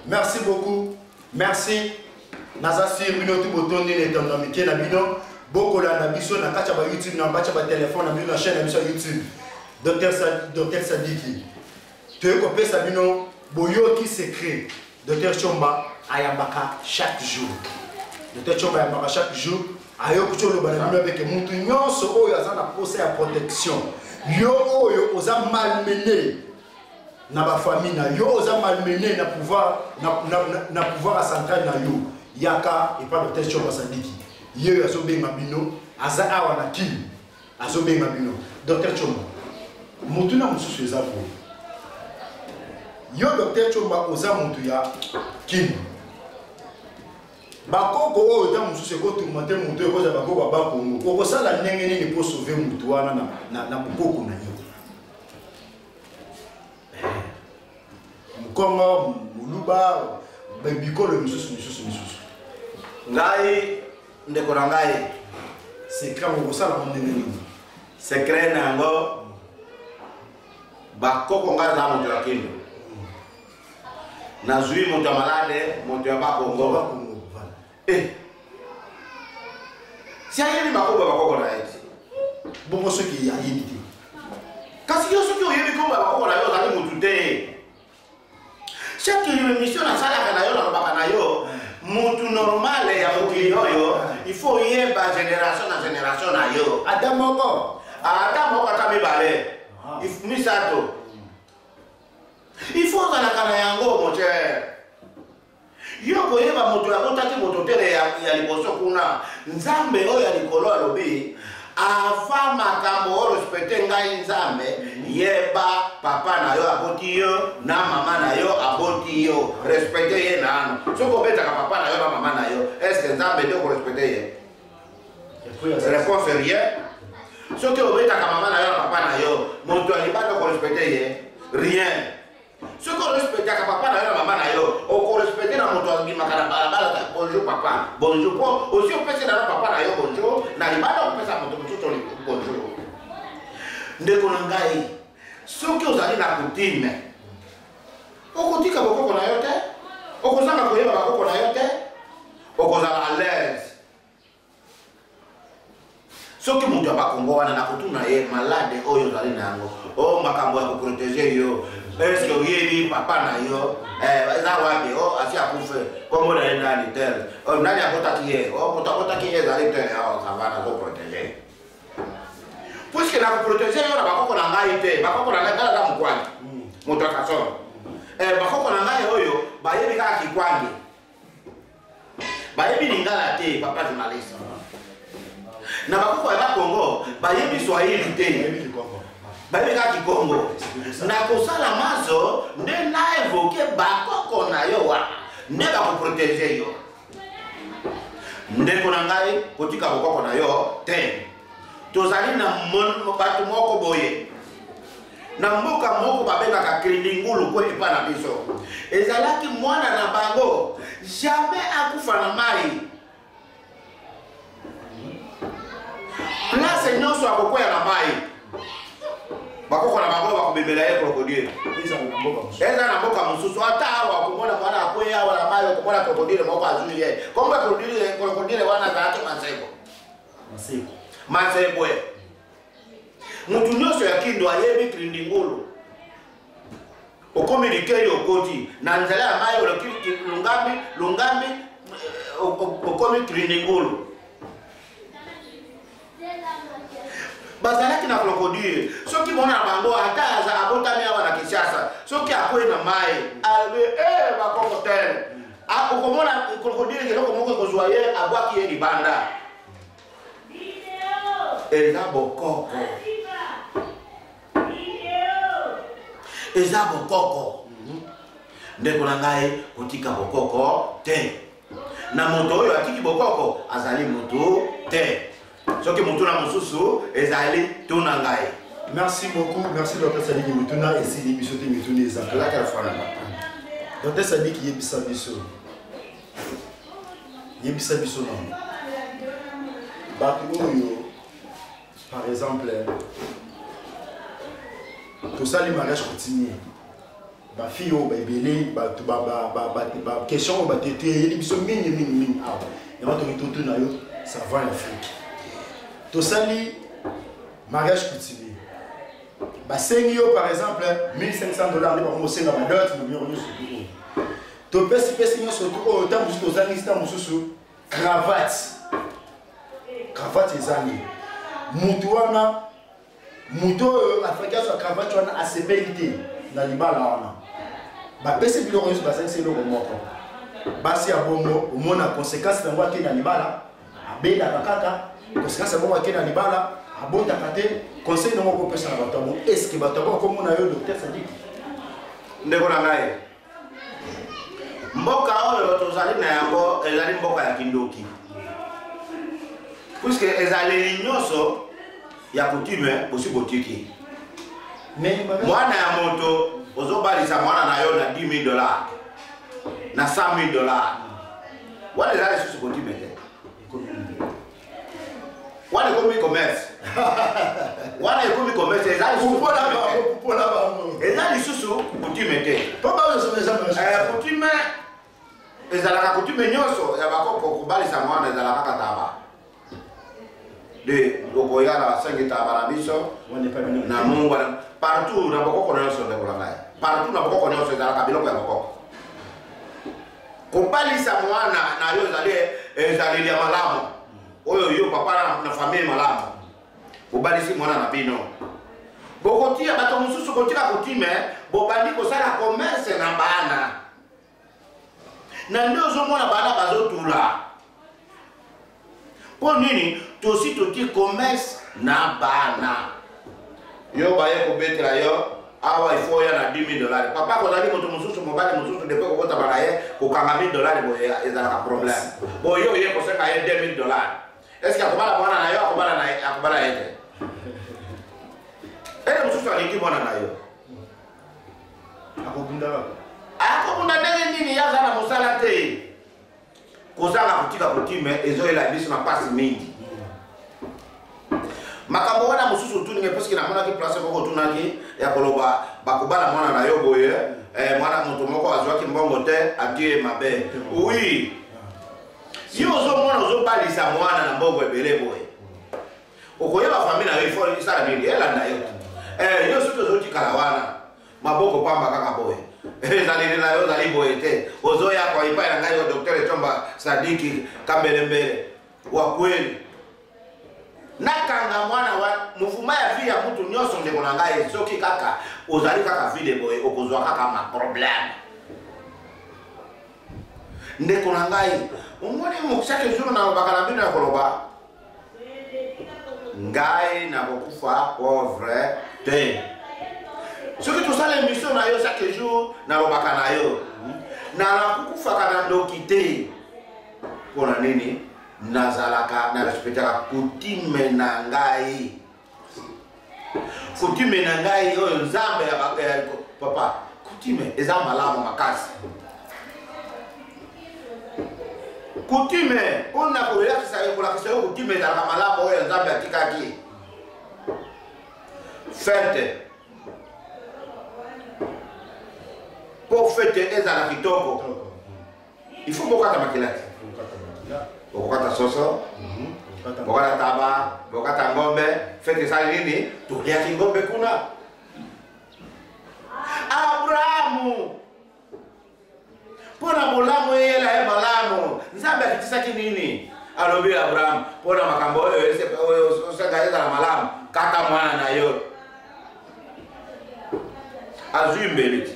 Merci beaucoup. Merci. Nazasi bino tu botondi ne tondomike na bino. Boko la na biso na kacha ba YouTube na bacha ba téléphone na bino na chaîne na biso YouTube. Docteur Sadiki. Tu ko pesa bino boyo qui secret. Docteur Chomba ayambaka chaque jour. Docteur Chomba ayambaka chaque jour. Ayo kucholo bana bino avec mutu nyonso oyo azana posa ya protection. Yo oyo oza malmené na ba famille na yo oza malmené na pouvoir na pouvoir à central na yo yaka et pas docteur Chomba Sadiki yo azo benga bino aza awa na kili azo benga bino docteur Chomba mutu na mususu eza po yo docteur Chomba oza mutu ya kili bakoko oyo ta mususu ekotumate mutu ekoza bakoko bakongo okosala ndenge nini po sauver mutu wana na bokoko na yo mukongo muluba bikolo misusu ngai ndeko na ngai secret okosala ndenge nini secret nango bakoko ngai za mutu ya kindu nazwi mutu ya malade mutu ya bakongo si ayebi bakoko na ye bongo soki ayebi te kasi yo soki oyebi kombo ya bakoko na yo ozali mutu te chaque émission nasalaka na yo nalobaka na yo mutu normale ya mokili oyo il faut oyeba génération na génération na yo ata moko ata mibale misato il faut ozalaka na yango mon cher. Yo koyeba moto akotaki moto tere ya liboso kuna nzambe oyo ya likolo alobi afa makambo o respecte ngai nzambe yeba papa na yo aboti yo na mama na yo aboti yo respecte ye nano soko betaka papa na yo na mama na yo est-ce que nzambe nde ko respecte ye réponse rien soki obetaka mama na yo na papa na yo moto alibata ko respecte ye rien. Ce qu'on respecte à papa na maman na yo, on respecte na moto azimaka na balabala bonjour papa, bonjour po, aussi on peut se na papa na yo bonjour, na libala on peut sa moto bonjour. Ndeko na ngai, soki ozali na coutume, okotika bakoko na yo te, okozanga koyeba bakoko na yo te, okozala à l'aise. Soki moto abakongo wana na kutuna ye malade oyo ozali nango, o makambo ya koprotéger yo. Est-ce que oui, papa na yo, eza wapi, asi akufe, komo na enda ni tel, nani akotaki ye, kotaki ye zali tel, ça va na ko protéger. Puisque na ko protéger yo na bakoko na ngai te, bakoko na ngai kala za mkwani, moto akasoma. Bakoko na ngai oyo, bayebi kaka kikwangi. Bayebi lingala te, papa journaliste. Na bakoko ya Kongo, bayebi Swahili te. Babika Kikongo na kosala mazo nde na évoquer bakoko na yo wa nde ba ko protéger yo ndeko na ngai kotika bakoko na yo te tozali na batu moko boye na mboka moko babengaka Kilingulu ko epa na biso ezalaki mwana na bango jamais akufa na mai place nyonso akokwea na mai bakoko na bango bakobemela ye krokodile eza na mboka mosusu ata awa komona mwana akwea wala mayo komona krokodile moko azwi ye komba krokodile wana azalaki masebo mutu nyonso ya kindu ayebi kilindingulu okomi likeli okoti na nzela ya mayo lungami okomi kilindingulu bazalaki na krokodile soki mona na bango ata aza abotami awa na Kinshasa soki akwe na mai albe bakoko tele okomona krokodile keloko moko ekozwa ye abwaki ye libanda eza bokoko eza bokoko ndeko na ngai kotika bokoko te na moto oyo atiki bokoko azali moto te soki moto na mosusu ezali tuna ngai. Merci beaucoup, merci Dr Sadiki Mituna et Sidi Bisote Mituna ezakala ka fana Dr Sadiki yebisa biso non bato oyo par exemple tout ça les mariages continuent ba fille o ba ebele ba question ba tete yeli biso mingi ah et on te na yo ça va en Afrique tout ça les mariage continue ba sengi par exemple $1,500 de ba commencer na ba dot no biro nyusu to pesi nyusu to o temps juste aux anistas mususu cravate ezangi mutu wana muto africain so cravate wana asepelite na libala wana ba pesi biloko nyusu ba sengi loko moko basi abongo omona conséquence na ngwa ke na libala abenda kaka conséquence bon à na libala abonda kate conseil no ko pesa na bato est-ce que bato ko mona yo Dr Sadiki ndeko na ngai mboka oyo tozali na yango ezali mboka ya kindoki puisque ezali nyonso ya kutime osibotiki mwana ya moto ozobalisa mwana na yo na $10,000 na $100,000 wale ezali susu kutime te wana ekomi commerce wana ekomi commerce ezali susu kutime te kutime ezalaka kutime nyonso ya bakoko kobalisa mwana ezalaka kaka taba de okoyala 5 taba na biso na mungu partout na bakoko nyonso ndekola ngai partout na bakoko nyonso ezalaka biloko ya bakoko kobalisa mwana na yo ezali ya malamu oyo yo papa na famille malamu obalisi mwana na bino bokotia bato mususu kotika kutime bobandi kosala commerce na bana na ndio ozomona bana bazotula po nini tosi toti commerce na bana yo baye kobetela yo awa ifo ya na $10,000 papa kozali moto mususu mobali mususu depo kokota bana ye kokanga $1,000 boye ezalaka problème boyo ye kosenga ye $2,000 est-ce que akobala mwana na yo akobala yete ele mususu alingi mwana na yo akobunda ndenge nini yaza na mosala te kozanga kotika kutime ezoyela biso na pasi mingi makambo wana mususu tuninge parce que namonaki place moko tunaki ya koloba bakobala mwana na yo boye mwana moto moko azwaki mbongo te atie mabe oui yo ozomona ozobalisa mwana na mbongo ebele boye okoyeba famille na yo ifo isala nini elanda yo yo soki ozotikala wana maboko pamba kaka boye ezaleli na yo ozali boye te ozoya kwa ipai na ngai yo Dr Chomba Sadiki Kambelembele wa kweli nakanga mwana wa muvuma ya vie ya mutu nyonso ndeko na ngai soki kaka ozali kaka vide boye okozwa kaka ma problème ndeko na ngai umoni chaque jour na bakala bino ya koloba ngai na bokufa pauvre te soki tosala émission na yo chaque jour na lobaka na yo na nakukufaka na ndoki te mpona nini nazalaka na respectaka kutime na ngai oyo nzambe ya papa kutime eza malamu makasi kutime mpona kolakisa yo kutime ezalaka malamu oyo nzambe atikaki fete fete ezala kitoko il faut bokata makila bokata soso bokata taba bokata ngombe fete sali nini tulia ngombe kuna Abrahamu pona molamu yela malamu nzambe akitisaki nini alobi Abraham pona makambo oyo osanga ezala malamu kata mwana na yo azwi mbeliti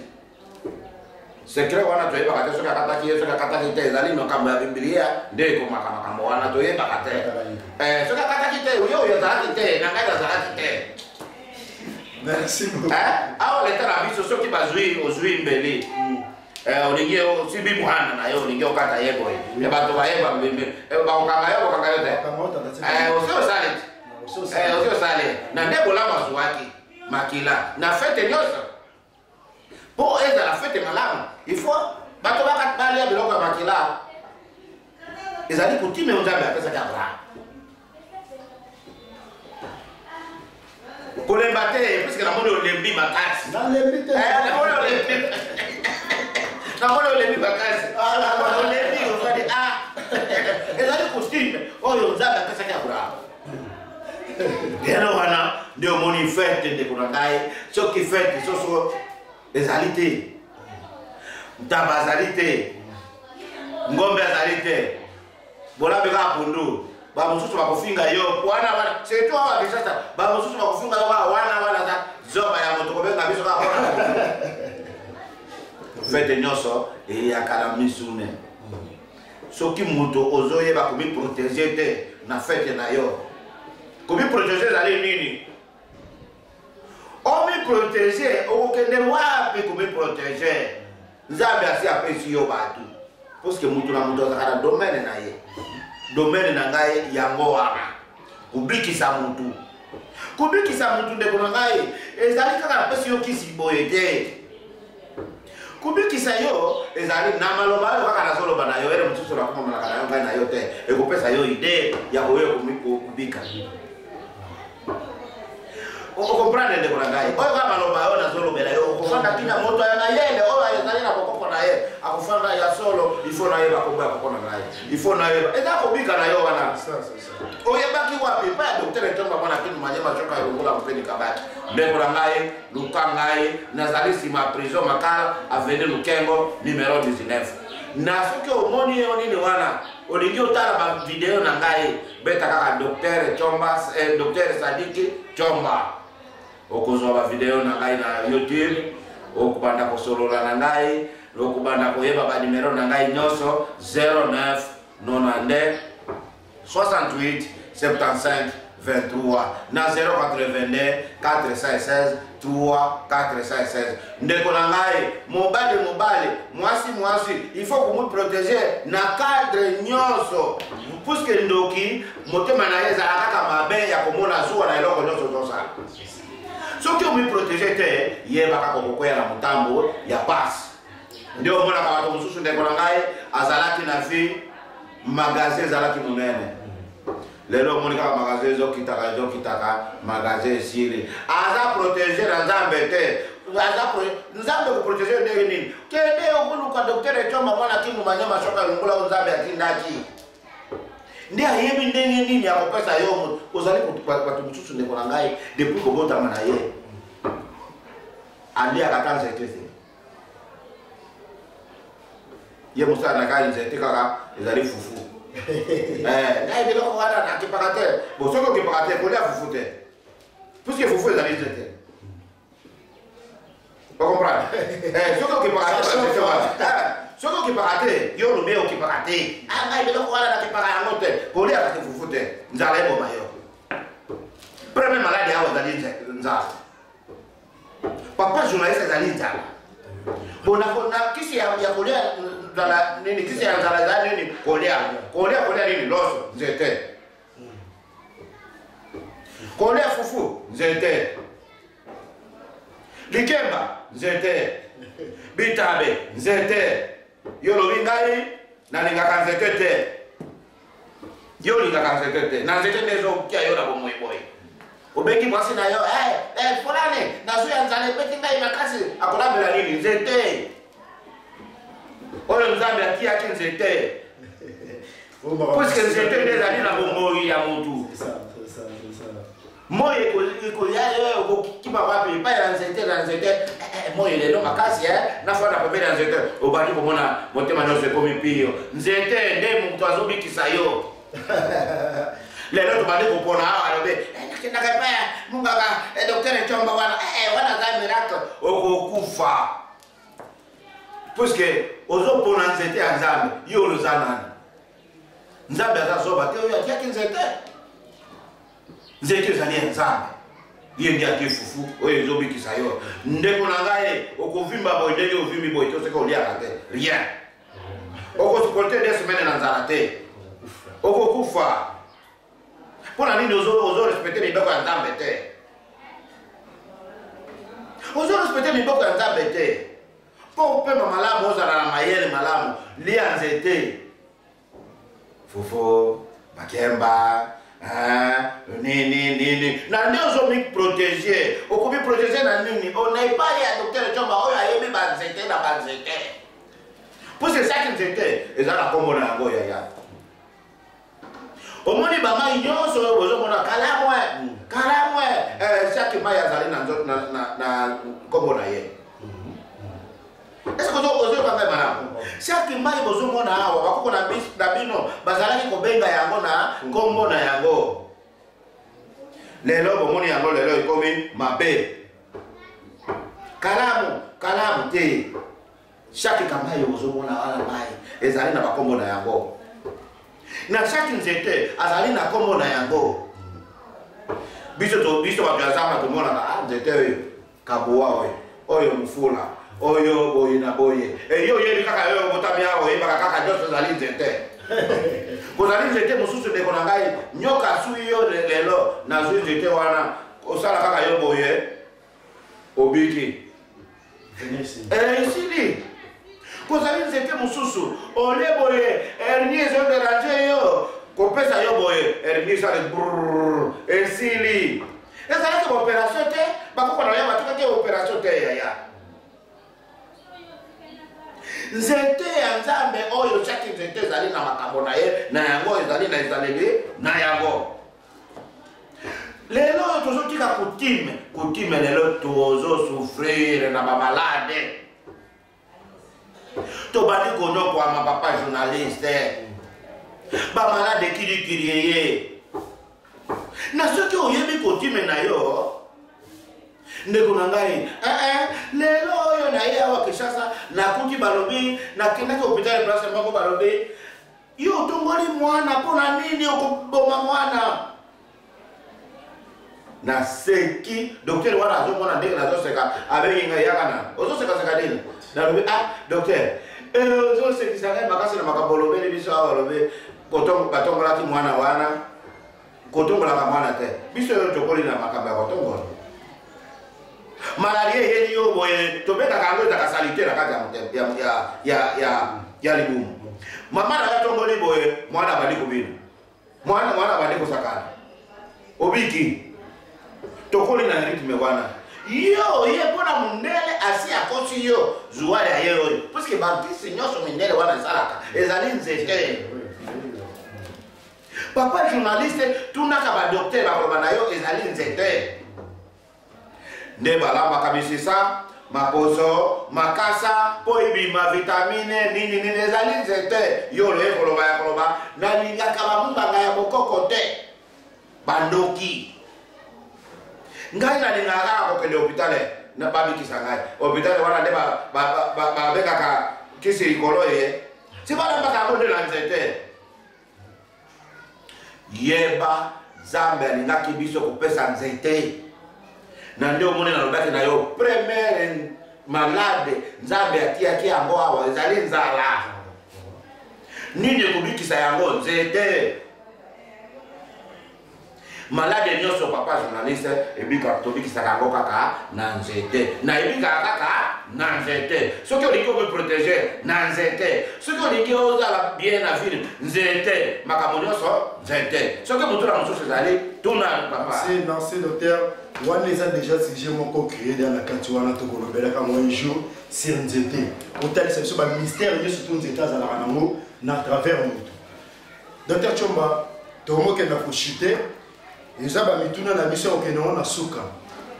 secret wana toyebaka te soki akataki ye soki akataki te ezali makambo ya Biblia nde ekomaka makambo wana toyebaka te soki akataki te oyo azalaki te na ngai azalaki te. Merci beaucoup. Awa leta na biso soki ozwi mbeli olingi osibi mwana na yo olingi okata ye boye ya bato bayeba bakokanga yo bokanga yo te osi osale na nde bolamu azwaki makila na fete nyonso mpo ezala fete malamu il faut bato balia biloko ya makila ezali kutime nzambe apesaki Abraham kolemba te puisque namoni olembi makasi nalembi te namoni olembi makasi olembi ofadi ezali kutime oyo nzambe apesaki Abraham lelo wana nde omoni fete ndeko na ngai soki fete soso ezali te ntaba azali te ngombe azali te bolambe kaka pundu bamosusu bakofinga yo wana surtout awa Kinshasa bamosusu bakofinga yo wana za zoba ya moto kobenga biso kaka mpona fete nyonso eyaka na misune soki moto ozoyeba komiprotege te na fete na yo komiprotege ezali nini omiprotege okokende wapi komiprotege nzambe asi apesi yo bato parceke moto na moto azalaka na domaine na ye domaine na ngai yango wana kubikisa mutu ndeko na ngai ezali kaka napesi yo kisi boye te kubikisa yo ezali na maloba oyo kaka nazoloba na yo ere mosusu nakomamanaka na yo ngai na yo te ekopesa yo ide ya koyo kubika okomprendre ndeko na ngai oyo kaka maloba oyo nazolobela yo okofanda kina moto ya na yele oyo ezali na bokoko na ye akofanda ya solo ifo nayeba kombo ya koko na ngai ifo nayeba eza kobika na yo wana oyebaki wapi pa ya doktere Tomba mwana kinu manyema shoka elongola mpeni kabaki ndeko na ngai luka ngai nazali nsima prison Makala avenue Lukengo numero 19 na soki omoni yo nini wana olingi otala bavideo na ngai beta kaka doktere Tomba doktere Sadiki Tomba okozwa bavideo na ngai na YouTube okubanda kosolola na ngai okubanda koyeba banimero na ngai nyonso 09 92 68 75 23 na 082 416 416 ndeko na ngai mobali mwasi il faut que mu protéger na cadre nyonso puisque ndoki motema na yeza akaka mabe ya komona zuwa na eloko nyonso zosala soki omi protéger te yebaka kokokwela na mutambo ya pasi ndio omonaka bato mosusu ndeko na ngai azalaki na vie magasin ezalaki monene lelo omoni kaka magasin ezokitaka magasin esili aza protéger na nzambe te nzambe koprotéger ndenge nini kende okoluka doktere Tomba mwana kinu manyama shoka elongola nzambe atindaki nde ayebi ndenge nini akopesa yo ozali bato mosusu ndeko na ngai depuis kobotama na ye andi akata nzete te ye mosala na kaka nzete kaka ezali fufu ngai biloko wana nakipaka te bo soki okipaka te kolia fufu te puisque fufu ezali nzete ocomprendre soki okipaka te soki okipaka te yo lombe okipaka te ngai biloko wana nakipaka yango te kolia kaka fufu te nzala eboma yo premier maladi awa ezali nzala papa journaliste ezali nzala bona kisi ya kolia nzala nini kisi ya nzala za nini kolia nini loso nzete kolia fufu nzete likemba nzete bitabe nzete yo lobi ngai nalingaka nzete te yo lingaka nzete te na nzete nde ezokia yo na bomoiboyi obengi mwasi na yo fulani nazuya nzala epeti ngai makasi akolambela nini nzete atiaki nzete puisque nzete nde ezali na bomoi ya motu moi ekolia yo okokima wapi epai ya nzete na nzete moi lelo makasi nafanda pembeni ya nzete obandi komona motema nyonso ekomi pio nzete nde moto azobikisa yo lelo tobandi kopona awa alobe nakendaka epai ya munganga docteur Chomba wana za miracle okokufa puisque ozopona nzete ya nzambe yo oloza nani nzambe azazoba te oyo atiaki nzete nzete ezali ya nzambe ye ndi ati fufu oyo ezobikisa yo ndeko na ngai okovimba boye ndenge ovimbi boye toseka oliaka te rien okosuporte 2 semaines na nzala te okokufa mpona nini ozorespecte mibeko ya nzambe te ozorespecte mibeko ya nzambe te mpo opema malamu ozala na mayele malamu lia nzete fufu makemba nini na nde ozomiprotege okomiprotege na nini na epai ya docteur Chomba oyo ayebi banzete na banzete puisque saki nzete eza na kombo na yango yaya omoni bamai nyonso ozomona kalamwe saki mai azali na kombo na ye est-ce que vous avez malamu chaque mai bozomona awa bakoko na bino bazalaki kobenga yango na kombo na yango lelo bomoni yango lelo ekomi mabe kalamu te chaque kamai bozomona ala mai ezali na bakombo na yango na chaque nzete azali na kombo na yango biso bajazama tomona nzete oyo kabuwa oyo mufula oyo boye na boye yo yebi kaka yo botami awo yebaka kaka nyonso ezali nzete kozali nzete mosusu ndeko na ngai nyoka sui yo lelo nazwi nzete wana osala kaka yo boye obiki esili kozali nzete mosusu ole boye ernie ezoderange yo kopesa yo boye ernie esali esili ezalaki baopération te bakoko na yo batukaki opération te yaya nzete ya nzambe oyo chaque nzete ezali na makambo na ye na yango ezali na ezaleli na yango lelo oyo tozotika kutime lelo tozosouffrir na bamalade tobandi konokwama papa journaliste bamalade kilikili ye na soki oyebi kutime na yo ndeko na ngai lelo oyo na ye awa Kinshasa nakuti balobi nakendaki hôpital place moko balobi yo otongoli mwana mpona nini okoboma mwana na seki docteur wana azomona ndenge nazoseka abengi ngai yakana ozosekaseka nini nalobi docteur ozosekisa ngai makasi na makambo olobeli biso awa olobi batongolaki mwana wana kotongolaka mwana te biso oyo tokoli na makambo ya kotongola malaria eyeli yo boye tobetaka yango ezaka salite na kati ya libumu mama na yo tongoli boye mwana abandi kobina mwana abandi kosakana obiki tokoli na rythme wana yo ye mpona mundele asi akosi yo zuwale ya ye oyo puisque bantisi nyonso mindele wana esalaka ezali nzete papa journaliste tunaka badokter bakoloba na yo ezali nzete nde balambaka misisa maposo makasa po ebima vitamine nini ezali nzete yolo ekoloba ya koloba nalingaka bamumbanga ya bokoko te bandoki ngai nalingaka kokende hôpital na babikisa ngai hôpital wana nde babengaka kisi likolo ye si balambaka yango nde na nzete yeba nzambe alingaki biso kopesa nzete na nde omoni nalobaki na yo premiere malade nzambe atiaki yango awa ezali nzala nini ekobikisa yango nzete malade nyonso papa journaliste ebika tobikisaka yango kaka na nzete na ebika kaka na nzete soki olingi omeprotege na nzete soki olingi ozala bien na ville nzete makambo nyonso nzete soki motu na mosusu ezali tuna papa merci docteur wana eza déjà sujet moko créé dans la kati wana tokolobelaka mo un jour sur nzete kotalisa biso bamystère nyonso to nzete azalaka nango na travers motu docteur Tshomba tomokenda kochite eza bamituna na biso okende ngo na suka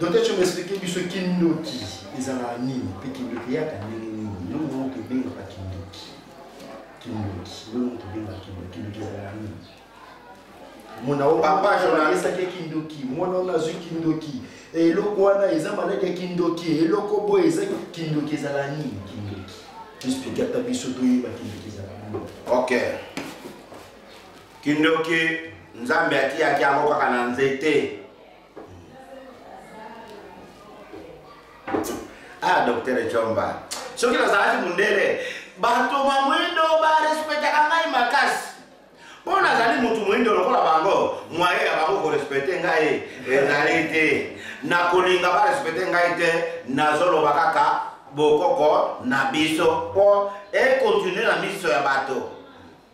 docteur Tshomba explique biso kindoki ezalaka nini mpe kindoki yaka ndenge nini eloko moko tobengaka kindoki eloko tobengaka kindoki ezalaka nini mona o papa journaliste ke kindoki mona on azwi kindoki eloko wana eza malade ya kindoki eloko boye eza kindoki ezalaka nini kindoki explique ata biso toyeba kindoki ezalaka nini ok kindoki nzambe atiyaki yango kaka na nzete docteur Tshomba soki nazalaki mundele bato bamwindo barespectaka ngai makasi mpo nazali mutu mwindo lokola bango mwaye ya bango korespecte ngai ezali te nakolinga barespecte ngai te nazoloba kaka bokoko na biso mpo ekontinue na miso ya bato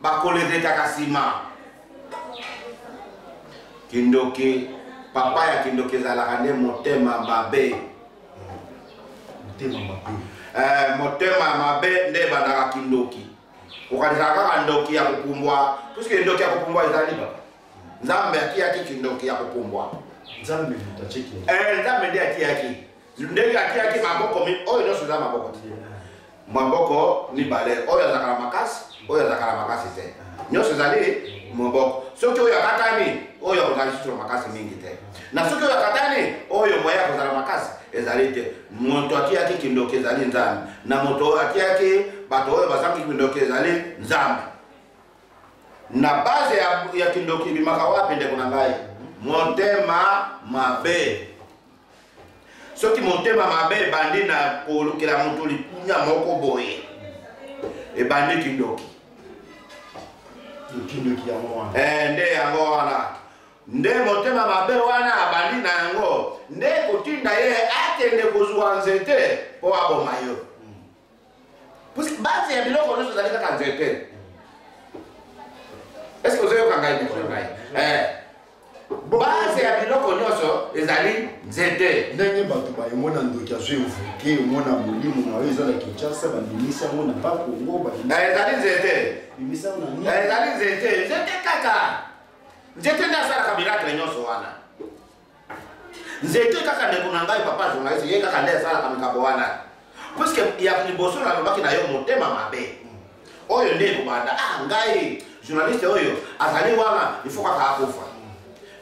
bakolegretaka nsima kindoki papa ya kindoki ezalaka nde motema mabe motema mabe nde ebandaka kindoki okanisaka kaka ndoki ya kopumbwa puisque ndoki ya kopumbwa ezali papa nzambe atiyaki kindoki ya kopumbwa nzambe nde atiyaki ndenge atiyaki maboko oyo nyonso eza maboko te maboko mibale oyo azalaka na makasi oyo azalaka na makasi te nyonso ezali maboko soki oyo akatani oyo akozala lisusu na makasi mingi te na soki oyo akatani oyo moya akozala makasi ezali te moto atiyaki kindoki ezali nzambe na moto atiyaki bato oyo bazalaki kindoki ezali nzambe na base ya kindoki bimaka wapi ndeko na ngai motema mabe soki motema mabe ebandi na kolukela motu lipunya moko boye ebandi kindoki nde yango wana nde motema mabe wana abandi na yango nde kotinda ye akende kozwa nzete mpo aboma yo base ya biloko nyonso ezali kaka nzete eske ozoyoka ngai ndeko ngai base ya biloko nyonso ezali nzete ndenge bato bayemona ndoki azwi evoke omona molimo na oyo eza na Kinshasa bandimisi yango na bakongo ezali nzete ezali nzete nzete kaka nzete nde asalaka miracle nyonso wana nzete kaka ndeko na ngai papa journaliste ye kaka nde asalaka mikabo wana puisque ya liboso nalobaki na yo motema mabe oyo nde ekobanda ngai journaliste oyo azali wana ifo kaka akufa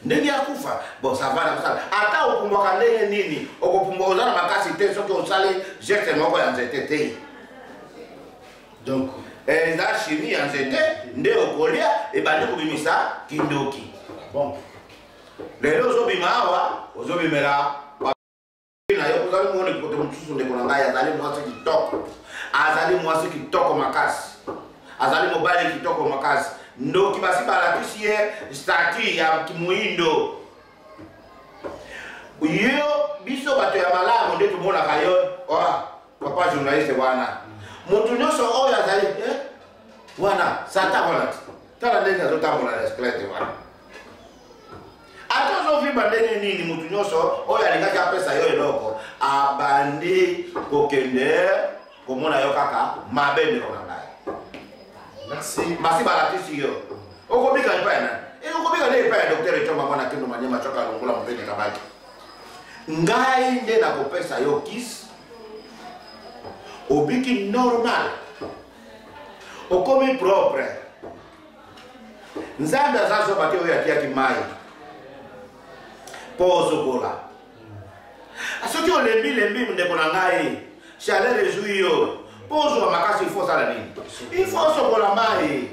ndenge akufa bon ça va na ata okumbwaka ndenge nini okopumbwa ozala makasi te soki osali geste moko ya nzete te donc eza chimie ya nzete nde okolia ebandi kobimisa kindoki bon lelo ozobima awa ozobimela na yo kozali mone kote mosusu ndeko na ngai azali mwasi kitoko azali mwasi kitoko makasi azali mobali kitoko makasi ndoki basi balakisi ye stati ya moindo yo biso bato ya malamu nde tomonaka yo papa journaliste wana motu nyonso oyo azali wana sata wana tala ndenge azotambola na esclete wana ata ozovimba ndenge nini motu nyonso oyo alingaki apesa yo eloko abandi kokende komona yo kaka mabe ndeko na ngai basi balakisi yo okobika epai ya nani okobika nde epai ya docteur Tshomba mwana kendo manyema coka longola mopene kabaki ngai nde nakopesa yo kisi obiki normal okomi propre nzambe azazoba te oyo atiyaki mai mpo ozokola soki olembi ndeko na ngai chaleur ezwi yo mpo ozwa makasi ifo osala nini ifo osokola mai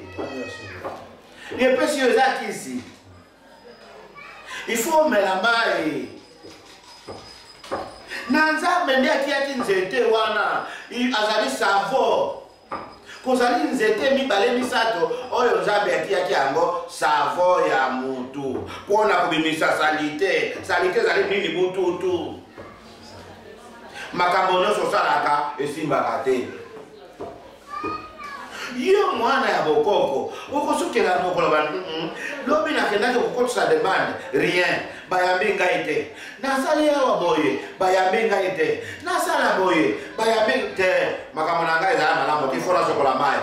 epesi yo eza kisi ifo omela mai na nzambe nde atiyaki nzete wana azali savo kozali nzete mibale misato oyo nzambe atiaki yango savo ya mutu mpona kobimisa salite ezali nini bututu makambo nyonso osalaka esimbaka te yo mwana ya bokoko okosukela nokoloba lobi nakendaki kokotisa demande rien bayambi ngai te nasali awa boye bayambi ngai te nasala boye bayambi te makambo na ngai ezala malamu te ifona sokola mai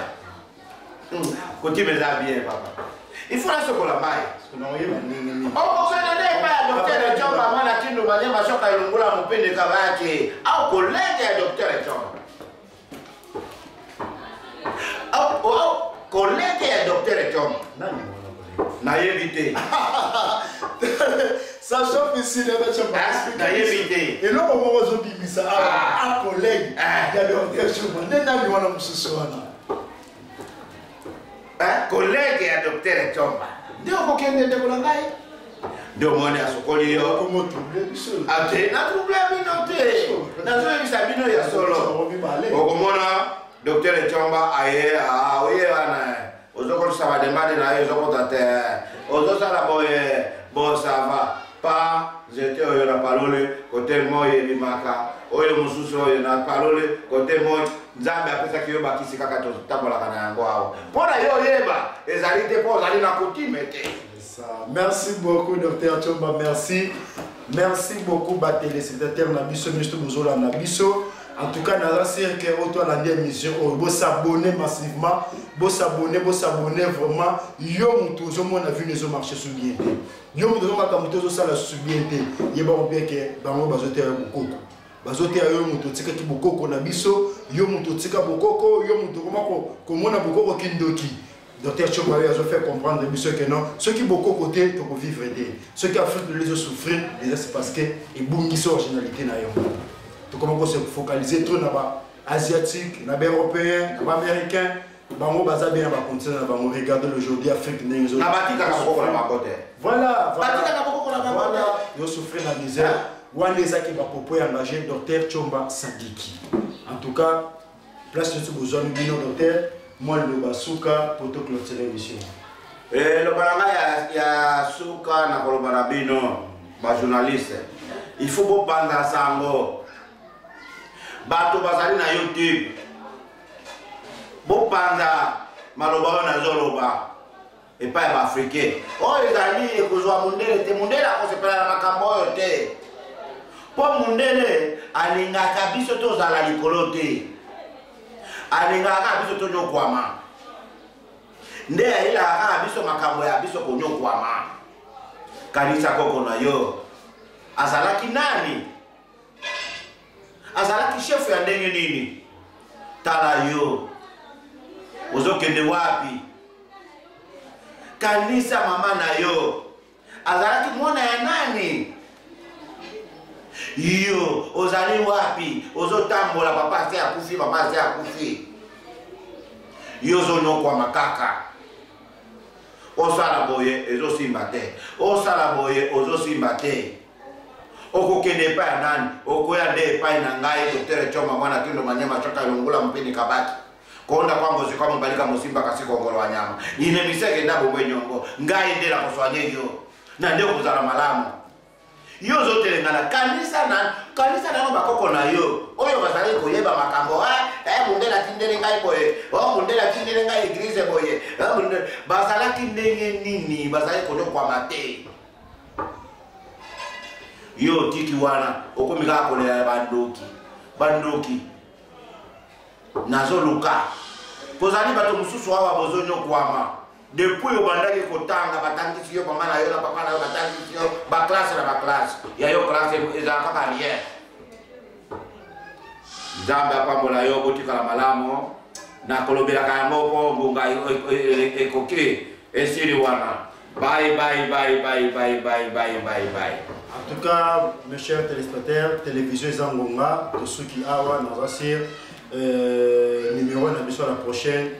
kotima eza bien papa ifona sokola mai okokende nde epai ya docteur Echomba mwana kindu banyama soka elongula mopendeka bayaki au kolege ya docteur Echomba collègue ya docteur Echomba nayebi te sachant que si le Echomba nayebi te eloko moko ozobimisa a collègue ya docteur Echomba nde nani wana mosusu wana collègue ya docteur Echomba nde okokende ndeko na ngai nde omoni asokoli yo ate natrouble bino te nazoyebisa bino ya solo okomona docteur Echomba aye oye wana ozokolisa bademande na ye ezokota te ozosala boye bon ça va pa zete oyo na palole kote moye ebimaka oyo mosusu oyo na palole kote moye nzambe apesaki yo bakisi kaka totambolaka na yango awa mpona yo oyeba ezali te mpo ozali na kutime te. Merci beaucoup docteur Echomba, merci beaucoup ba téléspectateurs na biso misto bozola na biso. En tout cas, dans la série que vous avez émission, vous s'abonnez massivement, vous s'abonnez vraiment. Yo mutuzo mon avis ne marché sous bien. Yo mutuzo ma kamutuzo sala sous bien té. Yeba bien que bango bazote bokoko. Bazote yo mututika ki bokoko na biso, yo mututika bokoko, yo mutuko mako komona bokoko kindoki. Docteur Echomba a fait comprendre que non, ceux qui beaucoup côté pour vivre aider, ceux qui affrontent les autres souffrir, c'est parce que ils bouillissent originalité na yo. Donc comment on se focaliser trop là-bas asiatique, là-bas européen, là-bas américain, bango baza bien ba continent là-bas on regarde aujourd'hui Afrique n'enzo. Na batika ka boko na bakote. Voilà, batika ka boko na bakote. Voilà, yo souffrir la misère. Wanda qui va proposer engager docteur Echomba Sadiki. En tout cas, place de besoin de docteur moi le basuka pour te clôturer l'émission. Le balanga ya suka na kolobana bino ba journaliste. Il faut bo banda sango. Bato bazali na YouTube. Bo banda maloba na zoloba. Et pas ba africain. Oh ezali ekozwa mundele te mundele akosepela na makambo oyo te. Po mundele alingaka biso tozala likolo te. Alingaka biso tonyokwama nde ayelaka biso makambo ya biso konyokwama kanisa koko na yo azalaki nani azalaki chef ya ndenge nini tala yo ozokende wapi kanisa mama na yo azalaki mwana ya nani yo ozali wapi ozotambola papa se akufi mama se akufi yo zonokwa makaka osala boye ezosimba te osala boye ozosimba te okokende epai ya nani okoya nde epai na ngai docteur Echomba mwana kindo manyama choka ilongula mpeni kabaki konda kwangu zikwa mbalika musimba kasi kongolo wa nyama ine miseke ndabo mwenyongo ngai ndela kuswanye yo na nde kuzala malamu yo zotelengana kanisa na bakoko na yo oyo bazali koyeba makambo mundela tindele ngai boye mundela tindele ngai église boye bazalaki ndenge nini bazali konyokwama te yo tiki wana okomika kolela bandoki nazoluka kozali bato mosusu awa bozonyokwama depuis obandaki kotanga batangisi yo mama na yo na papa na yo batangisi yo baklasse na baklasse ya yo klasse ezala kaka rien nzambe apambola yo botikala malamu na kolobelaka yango mpo ngunga ekoki esili wana bye. En tout cas, mes chers téléspectateurs, télévision Zangonga, de ceux qui awa, nous numéro, on a besoin la prochaine.